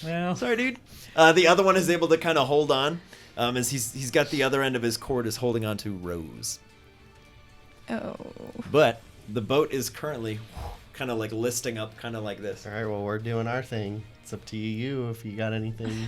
Well, "Sorry, dude." The other one is able to kind of hold on, as he's got the other end of his cord is holding on to Rose. Oh. But the boat is currently kind of like listing up, kind of like this. All right. Well, we're doing our thing. It's up to you if you got anything.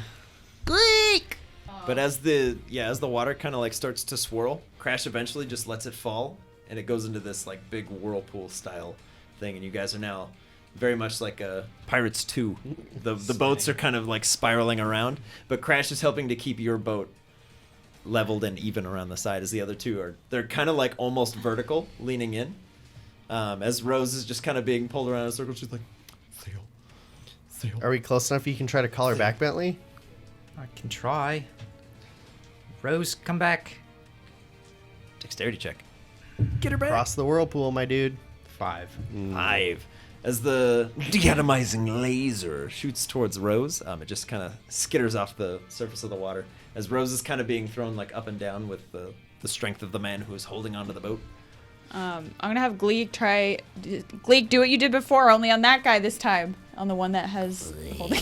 Gleek! But as the water kind of like starts to swirl, Crash eventually just lets it fall, and it goes into this like big whirlpool style thing, and you guys are now very much like Pirates 2. The boats are kind of like spiraling around, but Crash is helping to keep your boat leveled and even around the side, as the other two are. They're kind of like almost vertical, leaning in. As Rose is just kind of being pulled around in a circle, she's like, "Sail, sail." Are we close enough? You can try to call her back, Bentley. I can try. Rose, come back. Dexterity check. Get her back. Cross the whirlpool, my dude. 5. 5. As the deatomizing laser shoots towards Rose, it just kind of skitters off the surface of the water. As Rose is kind of being thrown like up and down with the strength of the man who is holding onto the boat. I'm gonna have Gleek try. Gleek, do what you did before, only on that guy this time. On the one that has holding.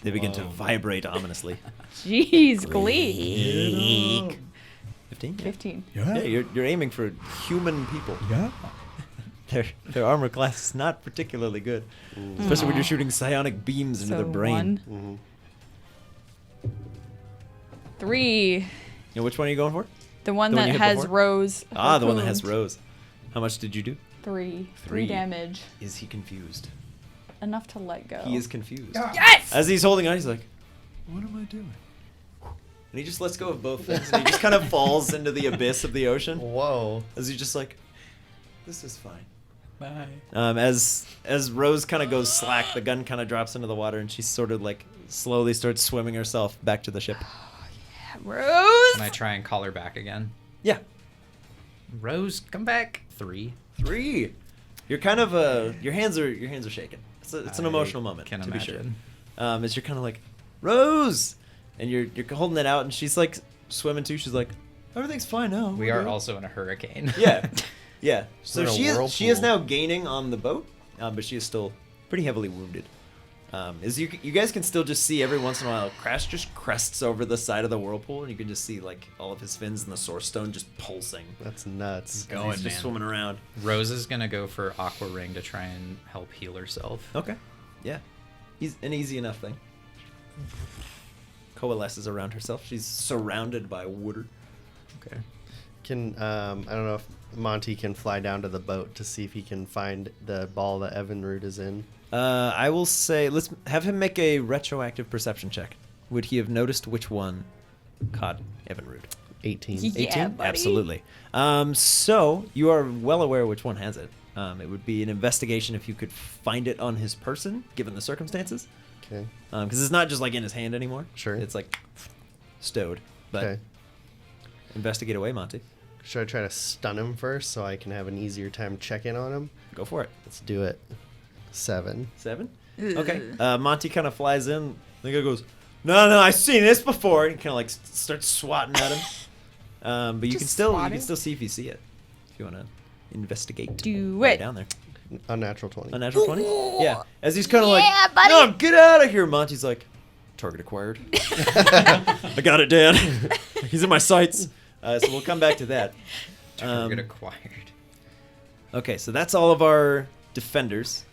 They begin to vibrate ominously. Jeez, Gleek. 15? 15. Yeah, you're aiming for human people. yeah. Their armor class is not particularly good, especially when you're shooting psionic beams into their brain. 1. 3. You know, which one are you going for? The one The one that you hit has before? Rose. The one that has harpooned. Rose. How much did you do? 3. 3 3. damage. Is he confused? Enough to let go. He is confused. Yes! As he's holding on, he's like, "What am I doing?" And he just lets go of both things, and he just kind of falls into the abyss of the ocean. Whoa. As he's just like, "This is fine." Bye. As Rose kind of goes slack, the gun kind of drops into the water, and she sort of like slowly starts swimming herself back to the ship. Rose! Can I try and call her back again? Yeah, Rose, come back. 3. 3. You're kind of your hands are shaking. It's an I emotional moment, can to be sure. imagine. As you're kind of like, "Rose," and you're holding it out, and she's like swimming too. She's like, "Everything's fine now. We We're are good." also in a hurricane. Yeah, yeah. So We're in a she is whirlpool. now gaining on the boat, but she is still pretty heavily wounded. As you guys can still just see every once in a while, Crash just crests over the side of the whirlpool, and you can just see like all of his fins and the source stone just pulsing. That's nuts. As Going, he's just man. swimming around. Rose is gonna go for Aqua Ring to try and help heal herself. Okay, yeah, an easy enough thing. Coalesces around herself. She's surrounded by water. Okay. Can I don't know if Monty can fly down to the boat to see if he can find the ball that Evinrude is in. I will say, let's have him make a retroactive perception check. Would he have noticed which one caught Evinrude? 18. Yeah, 18? buddy. Absolutely. So you are well aware which one has it. It would be an investigation if you could find it on his person, given the circumstances. Okay. Because it's not just like in his hand anymore. Sure. It's like stowed. But Okay. investigate away, Monty. Should I try to stun him first so I can have an easier time checking on him? Go for it. Let's do it. 7. 7? Okay. Monty kind of flies in. The guy goes, no, I've seen this before. And he kind of like starts swatting at him. But you Just can still swat it? see if you see it. If you want to investigate. Do right it. down there. Unnatural 20. Unnatural 20? Yeah. As he's kind of like, Yeah, buddy. no, get out of here. Monty's like, target acquired. I got it, Dad. He's in my sights. So we'll come back to that. Target acquired. Okay, so that's all of our defenders.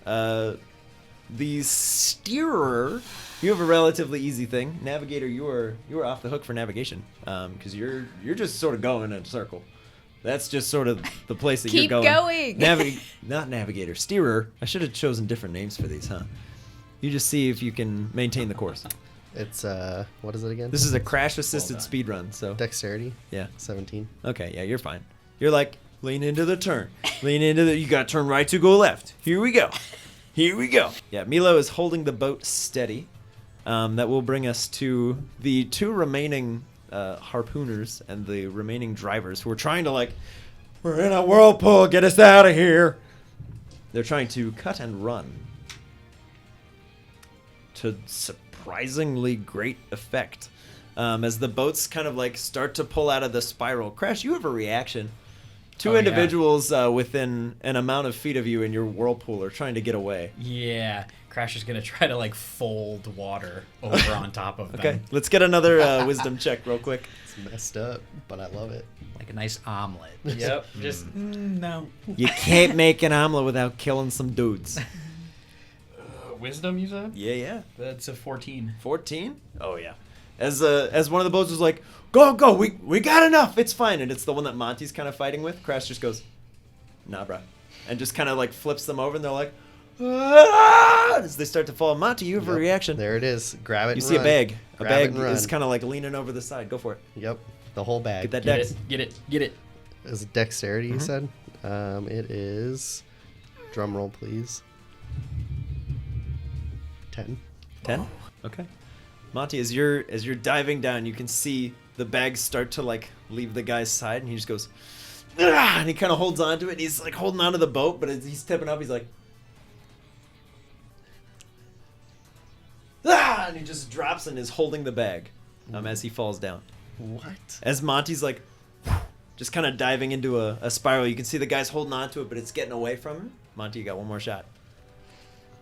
The steerer, you have a relatively easy thing. Navigator, you are off the hook for navigation, because you're just sort of going in a circle. That's just sort of the place that Keep you're going. going. Not navigator, steerer. I should have chosen different names for these, huh? You just see if you can maintain the course. It's, what is it again? This is a crash-assisted done. speed run, so Dexterity, yeah. 17. Okay, yeah, you're fine. You're like, lean into the turn. Lean into the, you got to turn right to go left. Here we go. Here we go. Yeah, Milo is holding the boat steady. That will bring us to the 2 remaining harpooners and the remaining drivers who are trying to, like, we're in a whirlpool, get us out of here. They're trying to cut and run to surprisingly great effect. As the boats kind of like start to pull out of the spiral. Crash, you have a reaction. 2 Oh, yeah. individuals within an amount of feet of you in your whirlpool are trying to get away. Yeah. Crash is going to try to, like, fold water over on top of them. Okay, let's get another wisdom check real quick. It's messed up, but I love it. Like a nice omelet. Yep. Just, no. You can't make an omelet without killing some dudes. Wisdom, you said? Yeah. That's a 14. 14? Oh, yeah. As one of the boats was like, go, we got enough, it's fine. And it's the one that Monty's kind of fighting with. Crash just goes, nah, bruh. And just kind of like flips them over and they're like, ah! As they start to fall. Monty, you have a Yep, reaction. There it is. Grab it. You and see a run. bag. A Grab it bag and run. is kind of like leaning over the side. Go for it. Yep, the whole bag. Get that Get dex. it. Get it. Is it dexterity, you Mhm. said? It is. Drum roll, please. 10. 10? Okay. Monty, as you're diving down, you can see the bags start to like leave the guy's side, and he just goes, ah! And he kind of holds on to it. And he's like holding onto the boat, but as he's tipping up, he's like, ah! And he just drops and is holding the bag as he falls down. What? As Monty's like, just kind of diving into a spiral, you can see the guy's holding on to it, but it's getting away from him. Monty, you got one more shot.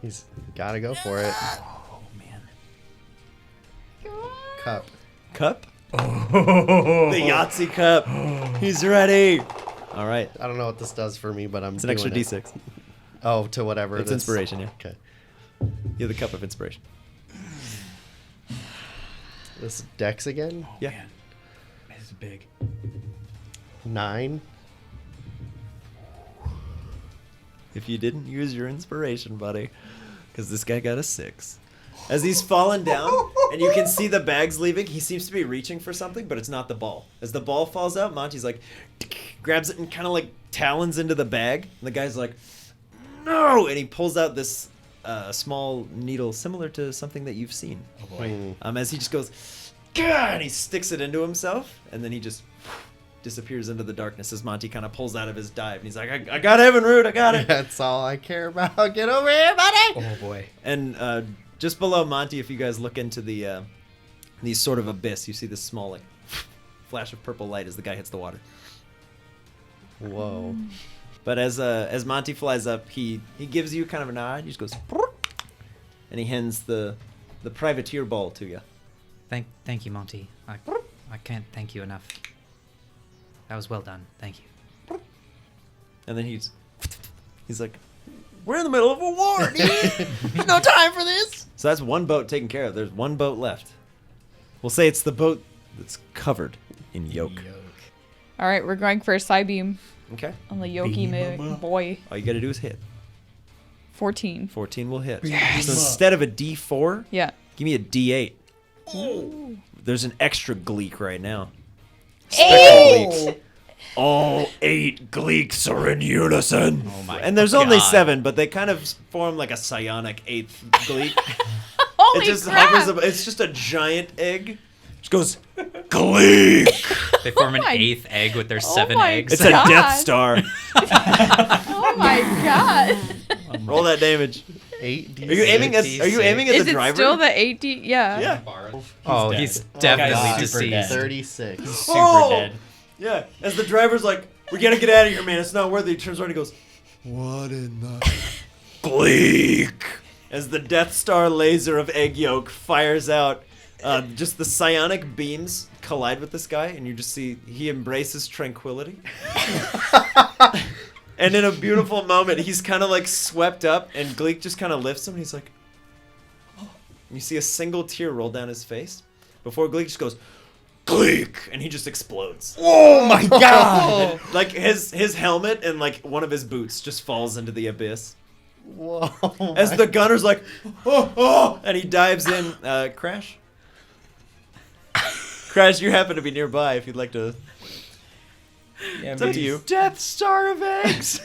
He's gotta go for it. Oh, man. Cup. Cup? The Yahtzee cup. He's ready. All right. I don't know what this does for me, but I'm It's an extra doing it. D6. Oh, to whatever. It's this- inspiration, yeah. Okay. You have the cup of inspiration. This dex again? Yeah. Man. This is big. 9. If you didn't use your inspiration, buddy, because this guy got a 6. As he's falling down, and you can see the bags leaving, he seems to be reaching for something, but it's not the ball. As the ball falls out, Monty's like, grabs it and kind of like talons into the bag. And the guy's like, no! And he pulls out this small needle similar to something that you've seen. Oh, boy. As he just goes, "Gah!" And he sticks it into himself, and then he just disappears into the darkness as Monty kind of pulls out of his dive. And he's like, I got Evinrude, I got it. That's all I care about. Get over here, buddy! Oh, boy. And just below Monty, if you guys look into the sort of abyss, you see this small like flash of purple light as the guy hits the water. Whoa. But as Monty flies up, he gives you kind of a nod. He just goes, "Brrr," and he hands the privateer ball to you. Thank you, Monty. I can't thank you enough. That was well done. Thank you. And then he's like, we're in the middle of a war, dude. There's no time for this. So that's one boat taken care of. There's one boat left. We'll say it's the boat that's covered in yolk. All right, we're going for a side beam Okay. on the Yoki boy. All you got to do is hit. 14. 14 will hit. So instead of a D4, Yeah. give me a D8. There's an extra Gleek right now. 8! All 8 Gleeks are in unison. Oh my And there's only God. 7, but they kind of form like a psionic 8th Gleek. Holy It just crap! hovers above. It's just a giant egg. Just goes, Gleek! They form an my- 8th egg with their 7 my eggs. It's a God. Death Star. Oh my god. Roll that damage. 8 Are you aiming at Is the it driver? still the 8D? Yeah. Yeah. Oh, dead. he's Super definitely dead. deceased. 36. Super Oh! dead. Yeah. As the driver's like, we gotta get out of here, man. It's not worth it. He turns around and he goes, What in the... Gleek! As the Death Star laser of egg yolk fires out, just the psionic beams collide with this guy, and you just see he embraces tranquility. And in a beautiful moment, he's kind of like swept up, and Gleek just kind of lifts him, and he's like, oh. And you see a single tear roll down his face before Gleek just goes, Gleek! And he just explodes. Oh my god! Like his helmet and like one of his boots just falls into the abyss. Whoa. As the gunner's like, oh, and he dives in. Crash? Crash, you happen to be nearby if you'd like to. Yeah, It's up to you. Death Star of eggs.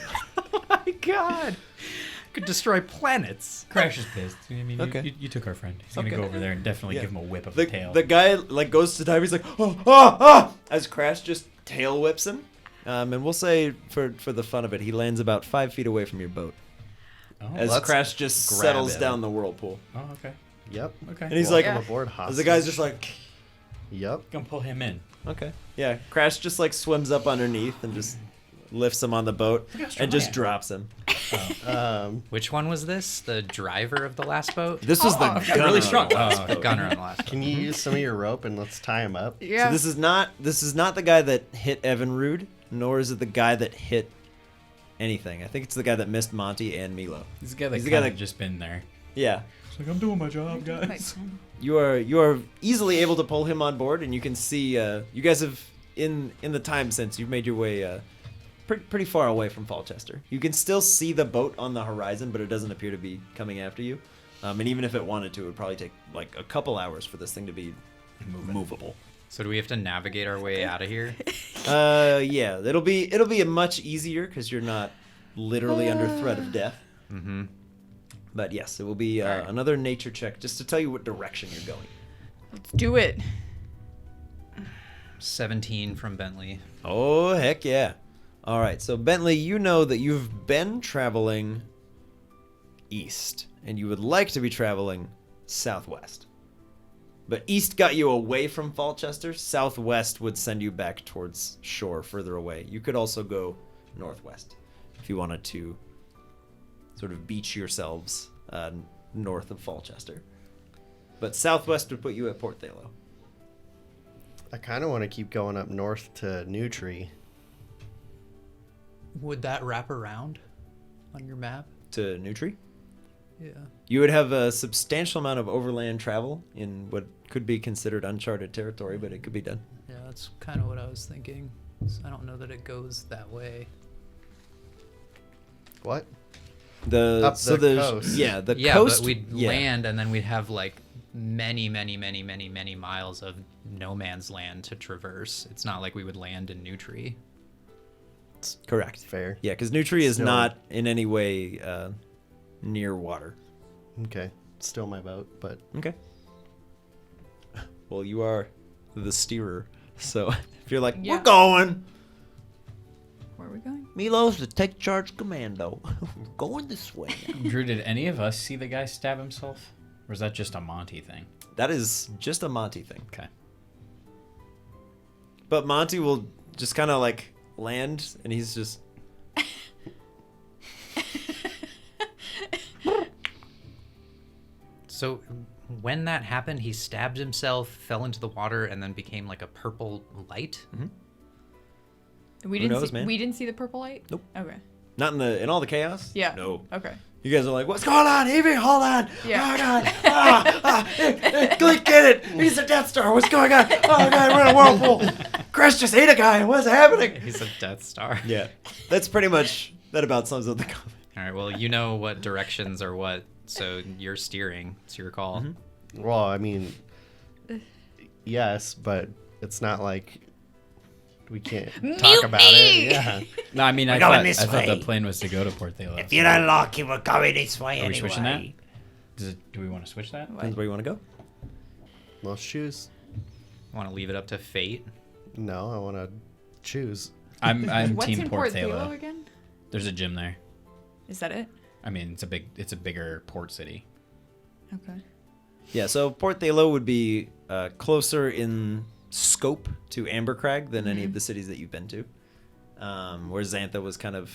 Oh my god. Could destroy planets. Crash is pissed. I mean, Okay. you took our friend. He's gonna go over there and definitely give him a whip of The, the tail. the guy like goes to dive. He's like, oh, as Crash just tail whips him. And we'll say for the fun of it, he lands about 5 feet away from your boat. Oh, As let's Crash just grab settles him. doing the whirlpool. oh, okay. Yep. Okay. And he's Welcome like, aboard, as hostage. the guy's just like, Yep. Gonna pull him in. okay. Yeah, Crash just like swims up underneath and just lifts him on the boat and just drops him. Which one was this? The driver of the last boat? This was the gunner really on strong. the last Oh, boat. gunner on the last boat. Can you use some of your rope and let's tie him up? Yeah. So this is not the guy that hit Evinrude, nor is it the guy that hit anything. I think it's the guy that missed Monty and Milo. He's the guy that He's the guy kind of that- just been there. Yeah. He's like, I'm doing my job, guys. You are easily able to pull him on board, and you can see you guys have in the time since you've made your way pretty far away from Falchester. You can still see the boat on the horizon, but it doesn't appear to be coming after you. And even if it wanted to, it would probably take like a couple hours for this thing to be movable. So do we have to navigate our way out of here? Yeah, it'll be a much easier because you're not literally under threat of death. Mm-hmm. But yes, it will be another nature check just to tell you what direction you're going. Let's do it. 17 from Bentley. Oh, heck yeah. All right, so Bentley, you know that you've been traveling east, and you would like to be traveling southwest. But east got you away from Falchester. Southwest would send you back towards shore further away. You could also go northwest if you wanted to sort of beach yourselves north of Falchester. But southwest would put you at Port Thalo. I kind of want to keep going up north to New Tree. Would that wrap around on your map? To Nutri? Yeah. You would have a substantial amount of overland travel in what could be considered uncharted territory, but it could be done. Yeah, that's kind of what I was thinking. So I don't know that it goes that way. What? The Up the coast. Yeah, the Yeah, coast. but we'd yeah. land and then we'd have like many miles of no man's land to traverse. It's not like we would land in Nutri. Correct. Fair. Yeah, because Nutri is Still- not in any way near water. Okay. Still my boat, but Okay. Well, you are the steerer, so if you're like, Yeah. we're going. Where are we going? Milo's the take charge commando. We're going this way now. Drew, did any of us see the guy stab himself? Or is that just a Monty thing? That is just a Monty thing. Okay. But Monty will just kind of like land, and he's just. So when that happened, he stabbed himself, fell into the water, and then became like a purple light. We Who didn't knows, see. man? We didn't see the purple light. Nope. Okay. Not in all the chaos. Yeah. No. Okay. You guys are like, what's going on, Evie? Hold on. Yeah. Oh God. Gleek, get it. He's a Death Star. What's going on? Oh God, we're in a whirlpool. Crash just ate a guy. What's happening? He's a Death Star. Yeah. That's pretty much that about sums up the comic. All right. Well, you know what directions are what, so you're steering. It's your call. well, I mean, yes, but it's not like we can't talk about it. Yeah. No, I mean, I going thought, this I thought the way. plan was to go to Port Thalo. If you're not lucky, we're going this way Are we anyway. switching that? Do we want to switch that? Depends where you want to go. Let's choose. Want to leave it up to fate? No, I want to choose. I'm What's team in Port Port Thalo Thalo. again? There's a gym there. Is that it? I mean, it's a bigger port city. Okay. Yeah, so Port Thalo would be closer in scope to Ambercrag than any of the cities that you've been to. Where Xantha was kind of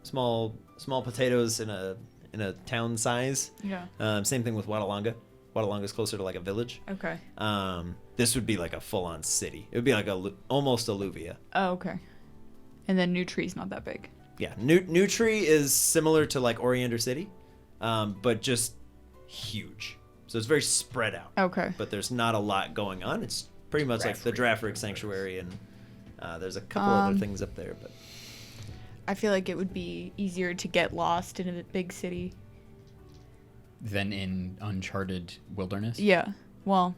small potatoes in a town size. Yeah. Same thing with Wadalanga. Wadalonga's closer to like a village. Okay. This would be like a full-on city. It would be like almost alluvia. Oh, okay. And then New Tree's not that big. Yeah, New Tree is similar to like Oriander City, but just huge. So it's very spread out. Okay. But there's not a lot going on. It's pretty much like the Drafric Sanctuary, and there's a couple other things up there. But I feel like it would be easier to get lost in a big city. Than in uncharted wilderness. Yeah. Well,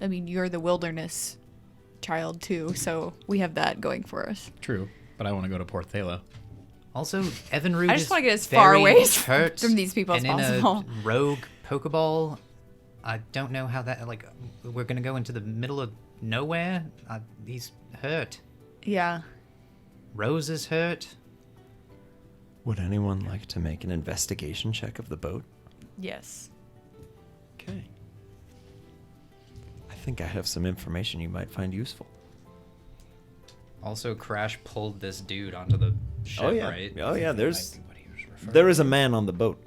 I mean, you're the wilderness child too, so we have that going for us. True, but I want to go to Port Thalo. Also, Evinrude I just is want to get as far very away hurt from these people as and possible. in a rogue Pokeball. I don't know how that, like, we're going to go into the middle of nowhere. He's hurt. Yeah. Rose is hurt. would anyone like to make an investigation check of the boat? Yes. Okay. I think I have some information you might find useful. Also, Crash pulled this dude onto the ship, Oh yeah. right? Oh yeah. Might be what he was referring There is a man on the boat.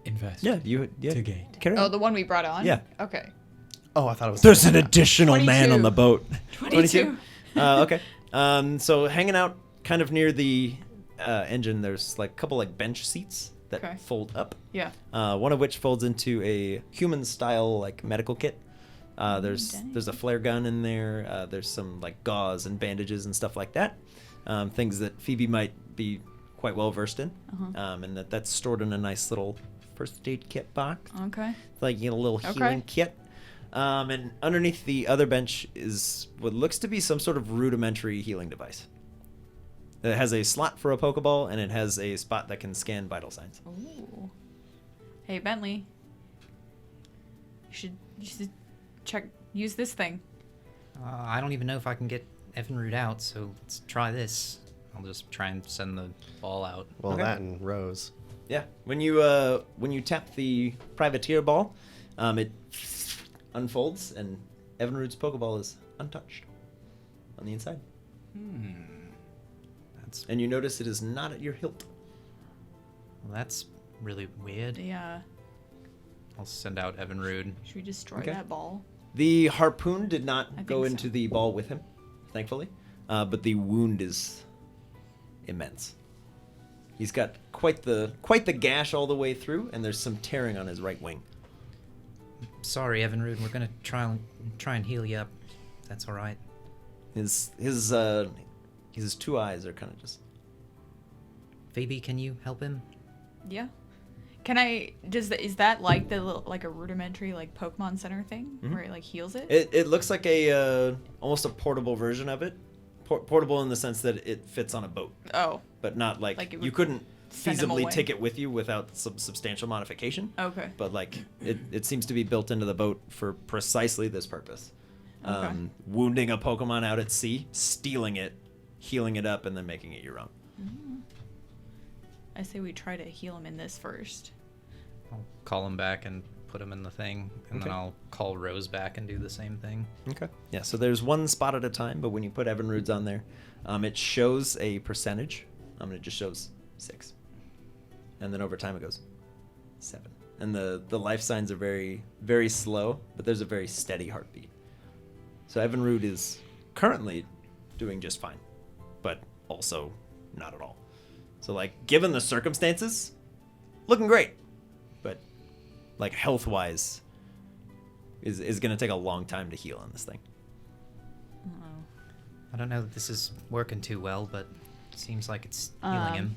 Invest. Yeah. To gate. Carry on. Oh, the one we brought on? Yeah. Okay. Oh, I thought it was. There's an additional man 22. on the boat. 22. Okay. So hanging out kind of near the engine, there's like a couple like bench seats that Okay. fold up. Yeah. One of which folds into a human-style like medical kit. There's a flare gun in there. There's some like gauze and bandages and stuff like that. Things that Phoebe might be quite well versed in. And that's stored in a nice little first aid kit box. Okay. Like, you know, a little Okay. healing kit. And underneath the other bench is what looks to be some sort of rudimentary healing device. It has a slot for a Pokeball, and it has a spot that can scan vital signs. Ooh. Hey, Bentley. You should use this thing. I don't even know if I can get Evinrude out, so let's try this. I'll just try and send the ball out. Well, Okay. that and Rose. Yeah. When you tap the privateer ball, it unfolds, and Evinrude's Pokeball is untouched on the inside. And you notice it is not at your hilt. Well, that's really weird. Yeah. I'll send out Evinrude. Should we destroy Okay. that ball? The harpoon did not I go think into so. the ball with him, thankfully. But the wound is immense. He's got quite the gash all the way through, and there's some tearing on his right wing. Sorry, Evinrude. We're gonna try and heal you up. That's all right. His two eyes are kind of just. Phoebe, can you help him? Yeah. Can I? Is that like like a rudimentary like Pokemon Center thing where it like heals it? It looks like a almost a portable version of it. Portable in the sense that it fits on a boat, Oh. but not like Like it you would couldn't send him feasibly away. take it with you without some substantial modification. Okay. But like it seems to be built into the boat for precisely this purpose. Okay. Wounding a Pokemon out at sea, stealing it, healing it up, and then making it your own. I say we try to heal him in this first. I'll call him back and put him in the thing, and then Okay. I'll call Rose back and do the same thing. Okay. Yeah, so there's one spot at a time, but when you put Evinrude's on there, it shows a percentage. It just shows 6. And then over time it goes 7. And the life signs are very, very slow, but there's a very steady heartbeat. So Evinrude is currently doing just fine, but also not at all. So, like, given the circumstances, looking great. But, like, health-wise, is going to take a long time to heal on this thing. I don't know that this is working too well, but it seems like it's healing him.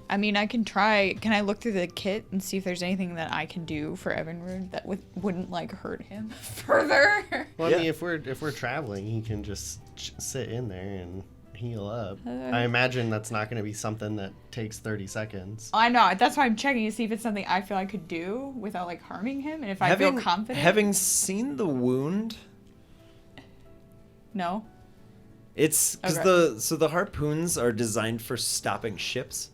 I mean, I can try. Can I look through the kit and see if there's anything that I can do for Evinrude that wouldn't like hurt him further? Well, Yeah. I mean, if we're traveling, he can just sit in there and heal up. Uh, I imagine that's not going to be something that takes 30 seconds. I know. That's why I'm checking to see if it's something I feel I could do without like harming him, and if I feel confident. Having seen the wound, No. it's because Okay. the harpoons are designed for stopping ships.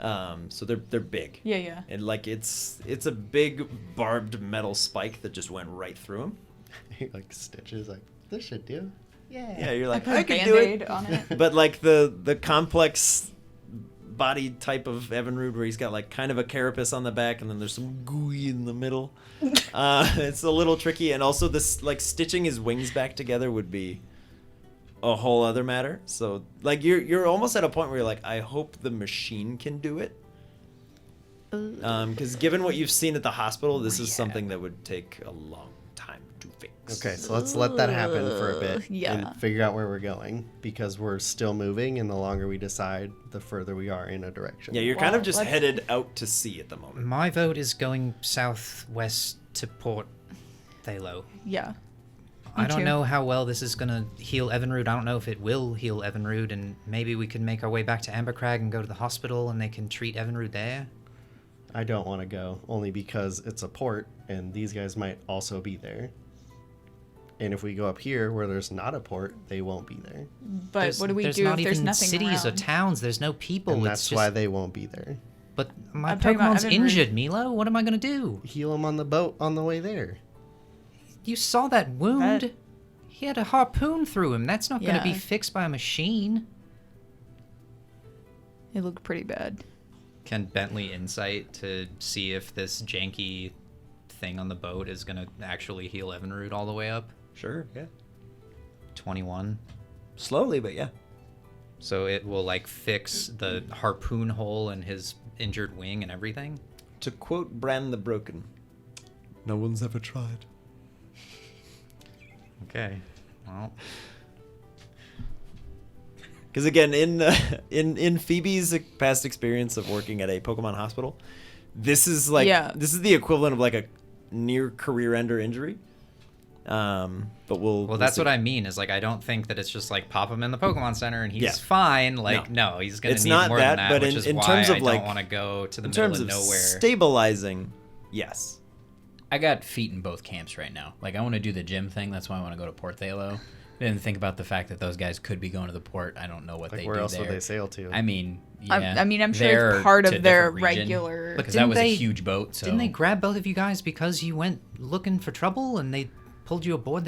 So they're big. Yeah. Yeah. And like it's a big barbed metal spike that just went right through him. He like stitches like this should do. Yeah, you're like, Put I a could do Band-Aid it. on it. But like the complex body type of Evinrude, where he's got like kind of a carapace on the back, and then there's some gooey in the middle. It's a little tricky, and also this like stitching his wings back together would be a whole other matter. So like you're almost at a point where you're like, I hope the machine can do it. Because given what you've seen at the hospital, this is something that would take a long time to fix. Okay, so let's let that happen for a bit Yeah. and figure out where we're going, because we're still moving, and the longer we decide, the further we are in a direction. Yeah, you're kind of Well, just let's- headed out to sea at the moment. My vote is going southwest to Port Thalo. Yeah. I don't too. know how well this is gonna heal Evinrude. I don't know if it will heal Evinrude, and maybe we can make our way back to Ambercrag and go to the hospital, and they can treat Evinrude there. I don't want to go, only because it's a port, and these guys might also be there. And if we go up here where there's not a port, they won't be there. But what do we there's do not if there's even nothing cities around? or towns? There's no people. And It's that's just, why they won't be there. But my I'm talking about Pokemon's Evinrude. injured, Milo. What am I gonna do? Heal them on the boat on the way there. You saw that wound. That- He had a harpoon through him. That's not gonna be Yeah. fixed by a machine. It looked pretty bad. Can Bentley insight to see if this janky thing on the boat is gonna actually heal Evinrude all the way up? Sure, yeah. 21. Slowly, but yeah. So it will like fix the harpoon hole in his injured wing and everything. To quote Bran the Broken, no one's ever tried. Okay. Well, Because again, in Phoebe's past experience of working at a Pokemon hospital, this is like this is the equivalent of like a near career ender injury. But we'll that's see. what I mean. Is like I don't think that it's just like pop him in the Pokemon Center and he's Yeah. fine. Like no, he's gonna It's need not more that, than that. but Which in- is in why terms of, I like- don't want to go to the in middle terms of of nowhere. stabilizing. Yes. I got feet in both camps right now. Like, I want to do the gym thing. That's why I want to go to Port Thalo. I didn't think about the fact that those guys could be going to the port. I don't know what Like, they where do else there. would they sail to? I mean, yeah. I mean, I'm sure they're it's part to a of their different region. regular. Because Didn't that was they- a huge boat. So Didn't they grab both of you guys because you went looking for trouble and they pulled you aboard?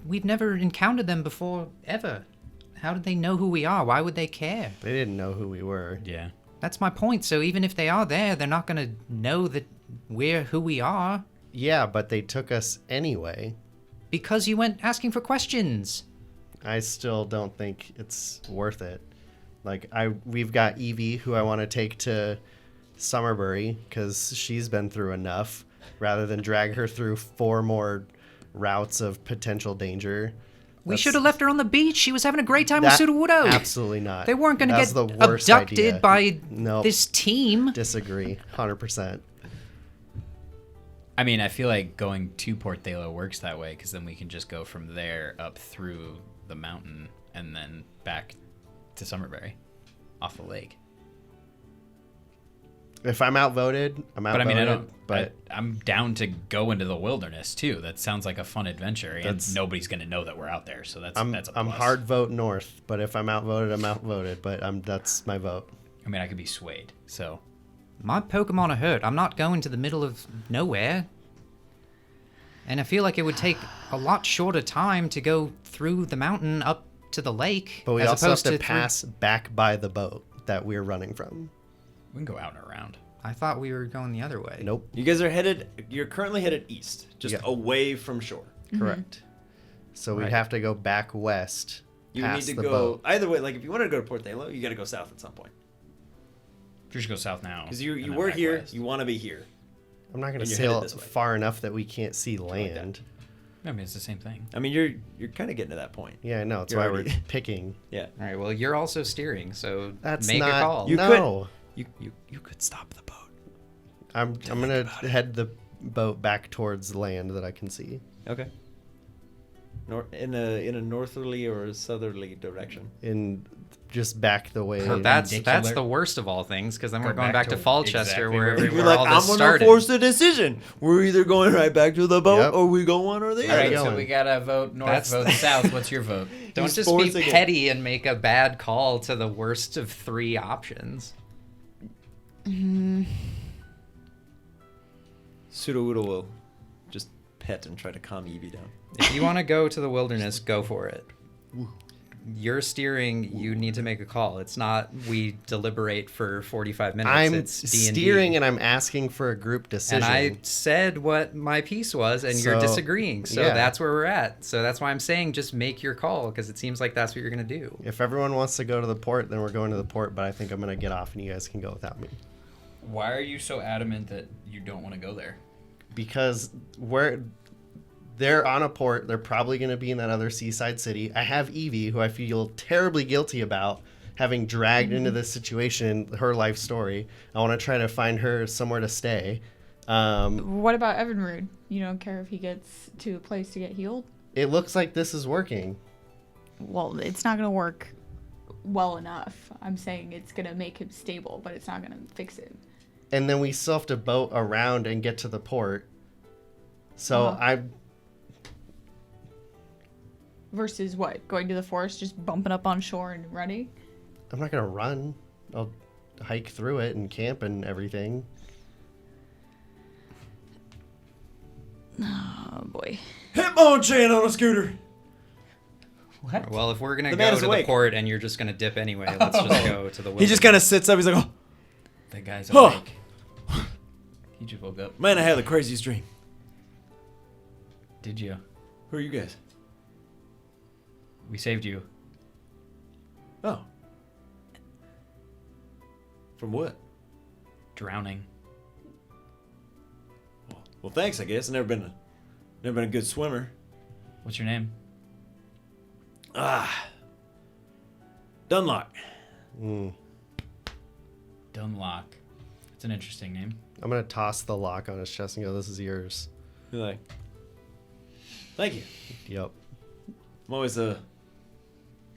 We've never encountered them before ever. How did they know who we are? Why would they care? They didn't know who we were. Yeah. That's my point. So even if they are there, they're not gonna know that we're who we are Yeah, but they took us anyway. because you went asking for questions. I still don't think it's worth it. Like we've got Evie, who I want to take to Summerbury because she's been through enough, rather than drag her through 4 more routes of potential danger. We That's- should have left her on the beach. She was having a great time that- with Sudowoodo. Absolutely not. They weren't going to That's get the worst abducted idea. by Nope. this team. Disagree, 100%. I mean, I feel like going to Port Thalo works that way because then we can just go from there up through the mountain and then back to Summerberry off the lake. If I'm outvoted, I'm But I outvoted. mean, I don't. But I'm down to go into the wilderness too. That sounds like a fun adventure, and That's- nobody's gonna know that we're out there. So that's I'm that's a I'm plus. hard vote north. But if I'm outvoted, I'm outvoted. But that's my vote. I mean, I could be swayed. So My Pokemon are hurt. I'm not going to the middle of nowhere. And I feel like it would take a lot shorter time to go through the mountain up to the lake. But we as also have opposed to through- pass back by the boat that we're running from. we can go out and around. I thought we were going the other way. Nope. You guys are you're currently headed east, just Yeah. away from shore. Correct. So we'd Right. have to go back west. You would need past to the go boat. either way. Like if you wanted to go to Port Thalo, you got to go south at some point. Just go south now. Because and you then were back here, west. you want to be here. I'm not going to And you're headed sail this way. far enough that we can't see like that. land. I mean, it's the same thing. I mean, you're kind of getting to that point. Yeah, I know. That's You're why already- we're picking. Yeah. All right, well, you're also steering, so That's make not. a call. You No. You could stop the boat. I'm gonna head the boat back towards land that I can see. Okay. In a northerly or a southerly direction. In just back the way. So that's Perpendicular. the worst of all things, because then we're Go going back back to to Falchester, exactly where, where we where were. all this started. a decision. We're either going right back to the boat Yep. or we go one or the All right, other. so going. we gotta vote north, That's- vote south. What's your vote? Don't He's just be forcing it. petty and make a bad call to the worst of 3 options. Sudowoodo will just pet and try to calm Eevee down. If you want to go to the wilderness, go for it. You're steering. You need to make a call. It's not we deliberate for 45 minutes. I'm it's D&D. steering and I'm asking for a group decision. And I said what my piece was, and you're So, disagreeing. So yeah. that's where we're at. So that's why I'm saying just make your call, because it seems like that's what you're going to do. If everyone wants to go to the port, then we're going to the port, but I think I'm going to get off and you guys can go without me. Why are you so adamant that you don't want to go there? Because they're on a port. They're probably going to be in that other seaside city. I have Evie, who I feel terribly guilty about having dragged into this situation, her life story. I want to try to find her somewhere to stay. What about Evinrude? You don't care if he gets to a place to get healed? It looks like this is working. Well, it's not going to work well enough. I'm saying it's going to make him stable, but it's not going to fix it. And then we still have to boat around and get to the port. So Versus what? Going to the forest, just bumping up on shore and running? I'm not going to run. I'll hike through it and camp and everything. Oh, boy. Hitmonchan on a scooter. What? Well, if we're going to The man go is to awake. the port and you're just going to dip anyway, let's just go to the wilderness. He just kind of sits up. He's like, oh, The guy's Huh. awake. He just woke up. man, I had the craziest dream. Did you? Who are you guys? We saved you. Oh. From what? Drowning. Well, thanks, I guess. I've never been a good swimmer. What's your name? Dunlock. Dunlock. It's an interesting name. I'm going to toss the lock on his chest and go, this is yours. You're like, thank you. Yep. I'm always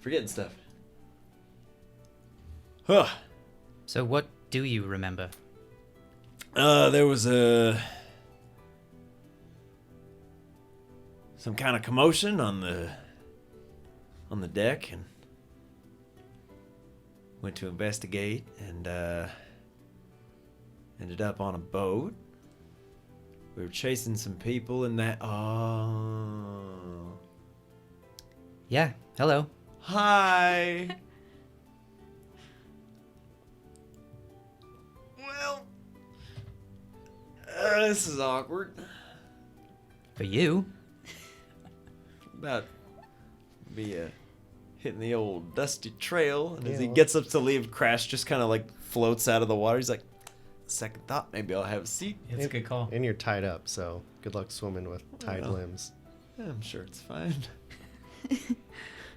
forgetting stuff. Huh. So what do you remember? There was some kind of commotion on the deck, and went to investigate, and ended up on a boat. We were chasing some people in that. Oh. Yeah, hello. Hi. Well, this is awkward. For you? About be hitting the old dusty trail, and as he Yeah. gets up to leave, Crash just kind of like floats out of the water. He's like, second thought, maybe I'll have a seat. It's a good call. And you're tied up, so good luck swimming with tied Well. limbs. I'm sure it's fine.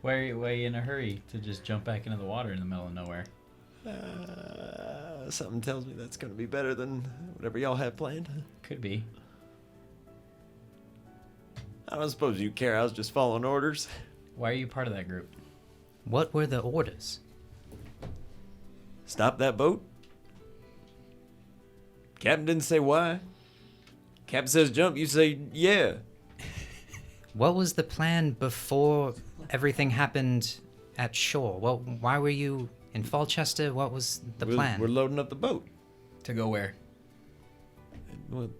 Why are you in a hurry to just jump back into the water in the middle of nowhere? Something tells me that's going to be better than whatever y'all have planned. Could be. I don't suppose you care. I was just following orders. Why are you part of that group? What were the orders? Stop that boat. Captain didn't say why. Captain says jump, you say yeah. What was the plan before everything happened at shore? Well, why were you in Falchester? What was the plan? We're loading up the boat. To go where? Well,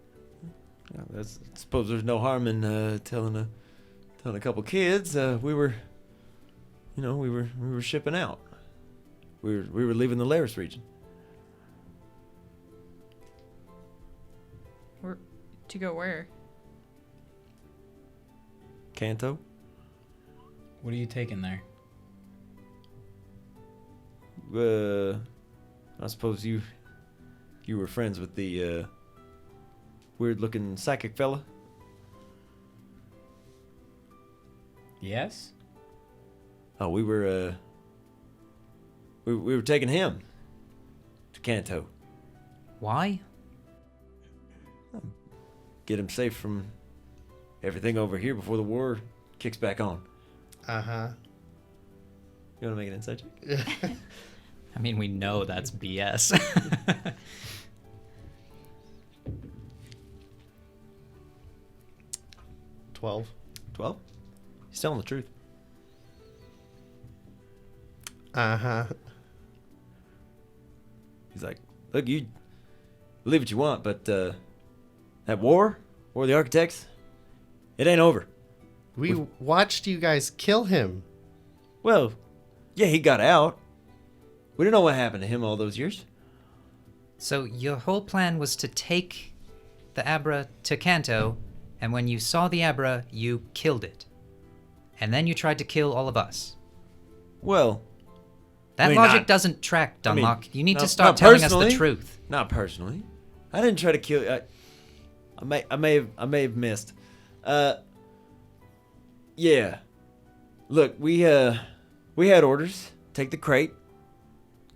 I suppose there's no harm in telling a couple kids. We were shipping out. We were leaving the Laris region. To go where? Kanto. What are you taking there? I suppose you were friends with the weird-looking psychic fella. Yes? Oh, we were taking him to Kanto. Why? Get him safe from everything over here before the war kicks back on. Uh-huh. You want to make an insight check? I mean, we know that's BS. 12. 12? He's telling the truth. Uh-huh. He's like, look, you believe what you want, but that war of the Architects, it ain't over. We watched you guys kill him. Well, yeah, he got out. We don't know what happened to him all those years. So your whole plan was to take the Abra to Kanto, and when you saw the Abra, you killed it. And then you tried to kill all of us. Well, That I mean, logic not- doesn't track, I mean, Dunlock. You need to not start telling us the personally. truth. Not personally. I didn't try to kill. I may have missed. Yeah. Look, we had orders. Take the crate.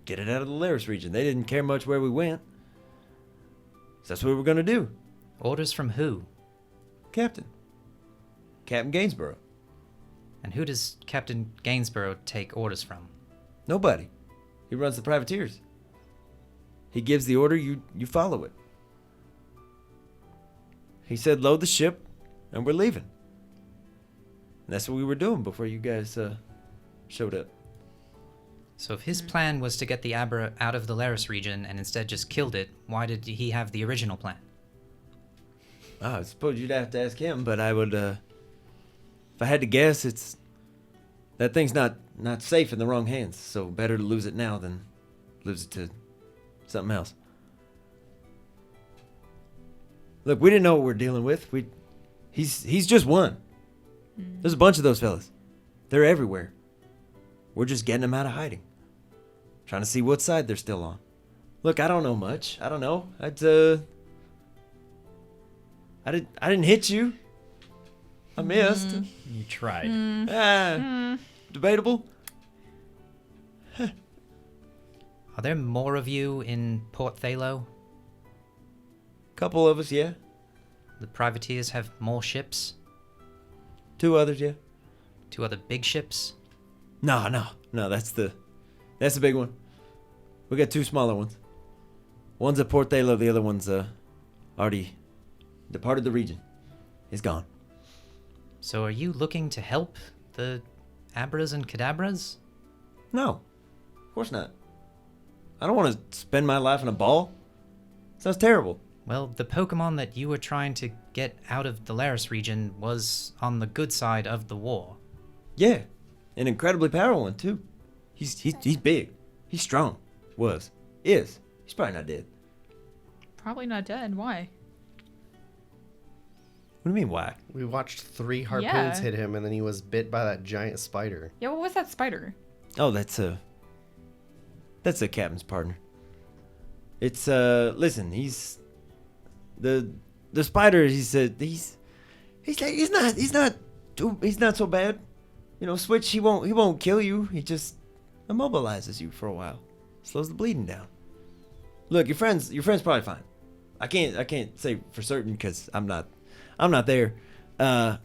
Get it out of the Laris region. They didn't care much where we went. So that's what we were gonna do. Orders from who? Captain Gainsborough. And who does Captain Gainsborough take orders from? Nobody. He runs the privateers. He gives the order, you follow it. He said load the ship, and we're leaving. And that's what we were doing before you guys showed up. So if his plan was to get the Abra out of the Laris region and instead just killed it, why did he have the original plan? I suppose you'd have to ask him, but I would, if I had to guess, it's that thing's not safe in the wrong hands. So better to lose it now than lose it to something else. Look, we didn't know what we're dealing with. He's just one. There's a bunch of those fellas. They're everywhere. We're just getting them out of hiding. Trying to see what side they're still on. Look, I don't know much. I don't know. I didn't hit you. I missed. You tried. Debatable. Are there more of you in Port Thalo? Couple of us, yeah. The privateers have more ships? 2 others, yeah. 2 other big ships? No. That's the big one. We got 2 smaller ones. One's at Port Thalo. The other one's already departed the region. He's gone. So are you looking to help the Abras and Kadabras? No, of course not. I don't want to spend my life in a ball. Sounds terrible. Well, the Pokemon that you were trying to get out of the Laris region was on the good side of the war. Yeah, an incredibly powerful one too. He's big. He's strong. Is. He's probably not dead. Probably not dead. Why? What do you mean, why? We watched 3 harpoons Yeah. hit him, and then he was bit by that giant spider. Yeah, what was that spider? Oh, that's a captain's partner. It's listen, he's the spider. He said he's not so bad. You know, Switch. He won't kill you. He just immobilizes you for a while, slows the bleeding down. Look, your friend's probably fine. I can't say for certain because I'm not there. But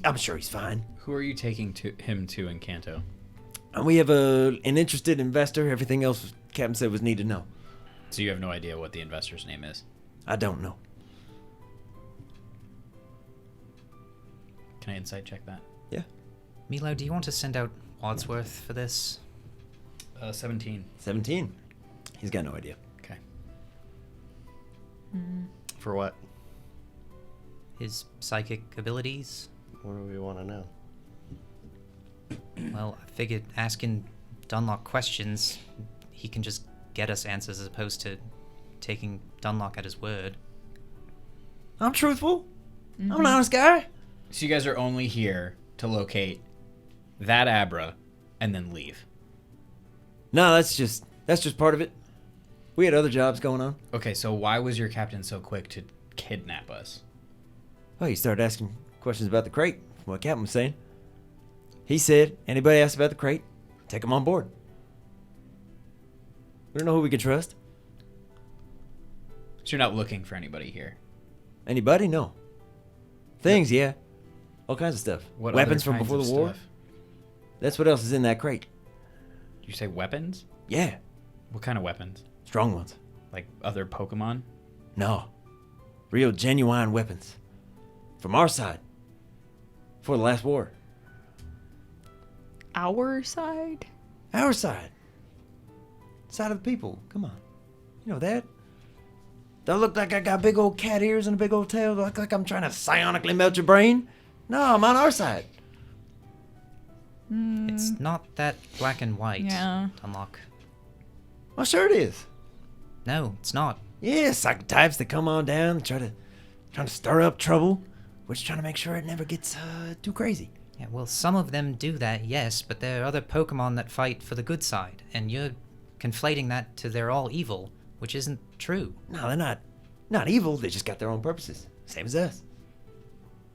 I'm sure he's fine. Who are you taking him to in Kanto? And we have an interested investor. Everything else Captain said was need to know. So you have no idea what the investor's name is? I don't know. Can I insight check that? Yeah. Milo, do you want to send out Wadsworth for this? 17. 17. He's got no idea. Okay. For what? His psychic abilities? What do we want to know? Well, I figured asking Dunlock questions, he can just get us answers as opposed to taking Dunlock at his word. I'm truthful. I'm an honest guy. So you guys are only here to locate that Abra and then leave. No, that's just part of it. We had other jobs going on. Okay, so why was your captain so quick to kidnap us? Well, he started asking questions about the crate, from what Captain was saying. He said, anybody asks about the crate, take them on board. We don't know who we can trust. So you're not looking for anybody here? Anybody? No. Things, yeah. All kinds of stuff. What Weapons other from kinds before of the war. stuff? That's what else is in that crate. Did you say weapons? Yeah. What kind of weapons? Strong ones. Like other Pokemon? No. Real genuine weapons. From our side. For the last war. Our side? Our side. Side of the people. Come on. You know that. Do I look like I got big old cat ears and a big old tail? Do I look like I'm trying to psionically melt your brain? No, I'm on our side. It's not that black and white, Yeah. Unlock. Well, sure it is. No, it's not. Yeah, psychic types that come on down, trying to stir up trouble. We're just trying to make sure it never gets too crazy. Yeah, well, some of them do that, yes, but there are other Pokemon that fight for the good side, and you're conflating that to they're all evil, which isn't true. No, they're not evil. They just got their own purposes, same as us.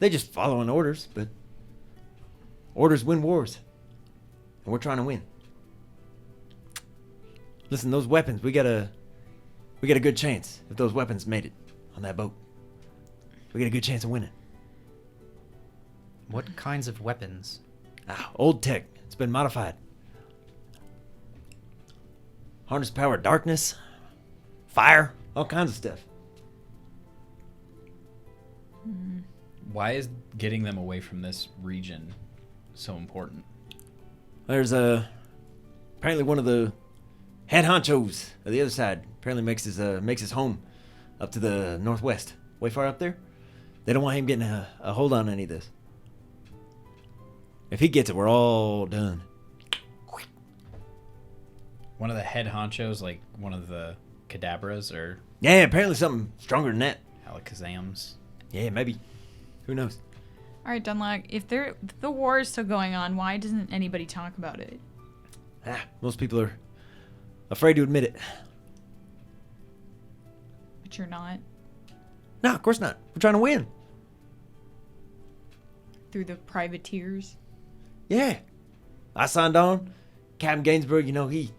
They just following orders, but orders win wars, and we're trying to win. Listen, those weapons, we got a good chance if those weapons made it on that boat. We got a good chance of winning. What kinds of weapons? Old tech. It's been modified. Harness power, darkness, fire, all kinds of stuff. Why is getting them away from this region so important? There's apparently one of the head honchos of the other side apparently makes his home up to the northwest, way far up there. They don't want him getting a hold on any of this. If he gets it, we're all done. One of the head honchos, like one of the cadabras or Yeah, apparently something stronger than that. alakazams. Yeah, maybe. Who knows? All right, Dunlock. If the war is still going on, why doesn't anybody talk about it? Most people are afraid to admit it. But you're not. No, of course not. We're trying to win. Through the privateers. Yeah. I signed on. Captain Gainsborough, you know, he's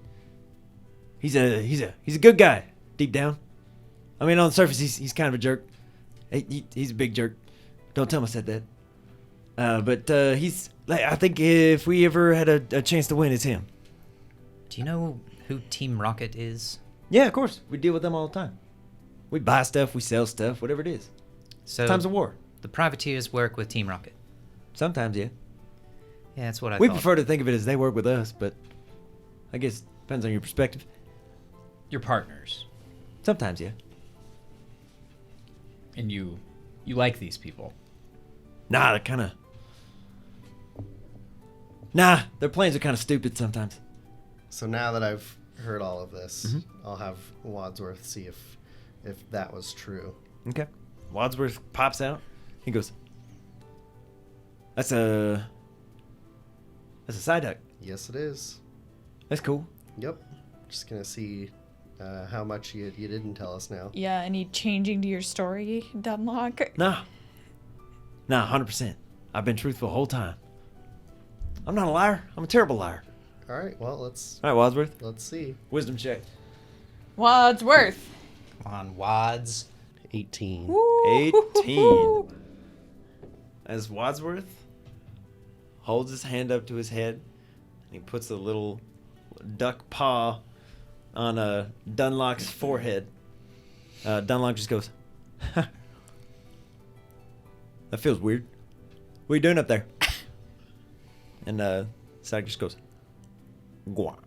a good guy deep down. I mean, on the surface, he's kind of a jerk. He's a big jerk. Don't tell him I said that. But he's like, I think if we ever had a chance to win, it's him. Do you know who Team Rocket is? Yeah, of course. We deal with them all the time. We buy stuff, we sell stuff, whatever it is. So Times of war. the privateers work with Team Rocket. Sometimes, yeah. Yeah, that's what I We thought. prefer to think of it as they work with us, but I guess depends on your perspective. Your partners. Sometimes, yeah. And you like these people. Nah, they're kind of... Nah, their plans are kind of stupid sometimes. So now that I've heard all of this, I'll have Wadsworth see if that was true. Okay. Wadsworth pops out. He goes, That's a Psyduck. Yes, it is. That's cool. Yep. Just gonna see how much you didn't tell us now. Yeah, any changing to your story, Dunlock? Nah, 100%. I've been truthful the whole time. I'm not a liar. I'm a terrible liar. All right. Well, let's All right, Wadsworth. see. Wisdom check. Wadsworth. Come on, Wads. 18. Woo. 18. As Wadsworth holds his hand up to his head, and he puts a little duck paw on Dunlock's forehead. Dunlock just goes, That feels weird. What are you doing up there? And Sack just goes, Guac.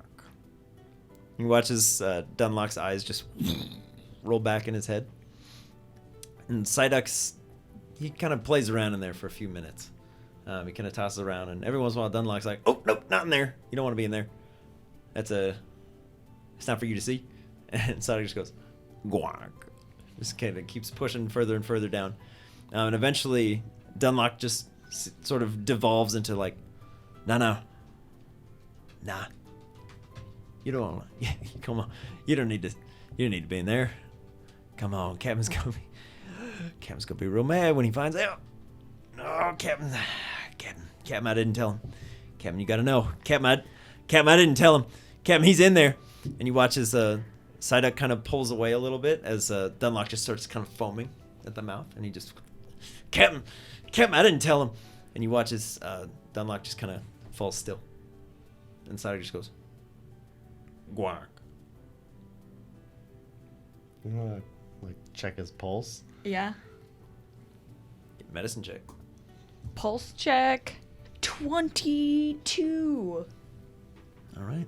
He watches Dunlock's eyes just roll back in his head. And Psyduck's, he kind of plays around in there for a few minutes. He kind of tosses around, and every once in a while Dunlock's like, oh, nope, not in there. You don't want to be in there. It's not for you to see. And Psyduck just goes, Guac. Just kind of keeps pushing further and further down. And eventually Dunlock just sort of devolves into like, nah. You don't want to, come on. You don't need to be in there. Come on, Captain's gonna be real mad when he finds out. Oh, Captain, I didn't tell him. Captain, you gotta know. Captain, I didn't tell him. Captain, he's in there. And you watch as Psyduck kind of pulls away a little bit as Dunlock just starts kind of foaming at the mouth, and he just, Captain, I didn't tell him. And you watch as Dunlock just kind of falls still, and Psyduck just goes, Guac. You wanna like check his pulse? Yeah. Medicine check. Pulse check. 22. All right.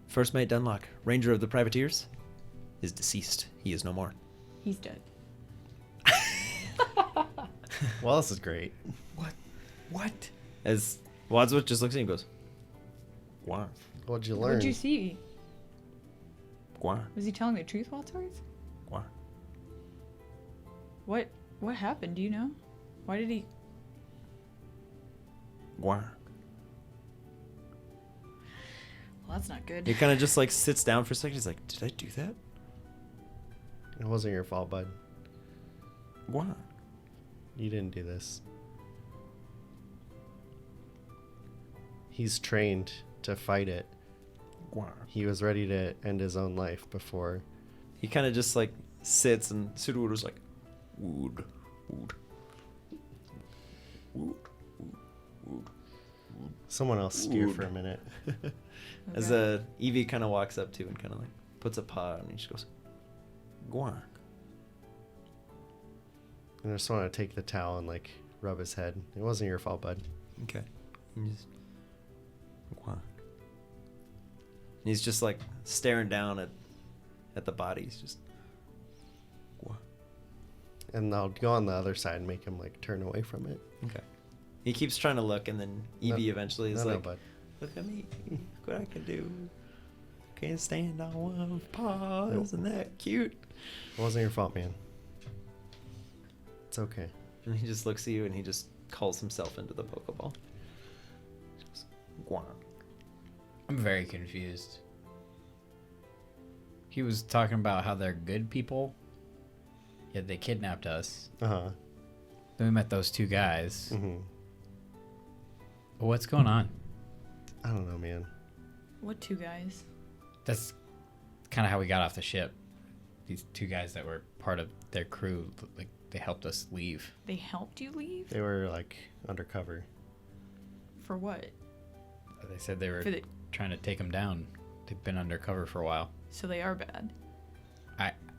First mate Dunlock, Ranger of the Privateers, is deceased. He is no more. He's dead. Well, this is great. What? As Wadsworth just looks at you and goes, Guar, What'd you learn? What'd you see? Guar, Was he telling the truth, Wadsworth? Guar. What happened? Do you know? Why did he? Guar. Well, that's not good. He kind of just like sits down for a second. He's like, did I do that? It wasn't your fault, bud. Guar. You didn't do this. He's trained to fight it. Guar. He was ready to end his own life before. He kind of just like sits, and Sudowoodo was like, wood, wood, wood, wood. Someone else steer Wood. for a minute. As Okay. Evie kind of walks up to and kind of like puts a paw and he just goes, Guar. And I just want to take the towel and like rub his head. It wasn't your fault, bud. Okay. He just, Guar. And he's just like staring down at the body. He's just, Guar. And I'll go on the other side and make him like turn away from it. Okay. He keeps trying to look, and then Evie eventually is No, like, bud. look at me. Look what I can do. Can't stand on one paw. Nope. Isn't that cute? It wasn't your fault, man. It's okay. And he just looks at you and he just calls himself into the Pokeball. Just, Guar. I'm very confused. He was talking about how they're good people, yet they kidnapped us. Uh-huh. Then we met those two guys. Mm-hmm. What's going on? I don't know, man. What two guys? That's kind of how we got off the ship. These two guys that were part of their crew, like they helped us leave. They helped you leave? They were like undercover. For what? They said they were For the- trying to take them down. They've been undercover for a while. So they are bad.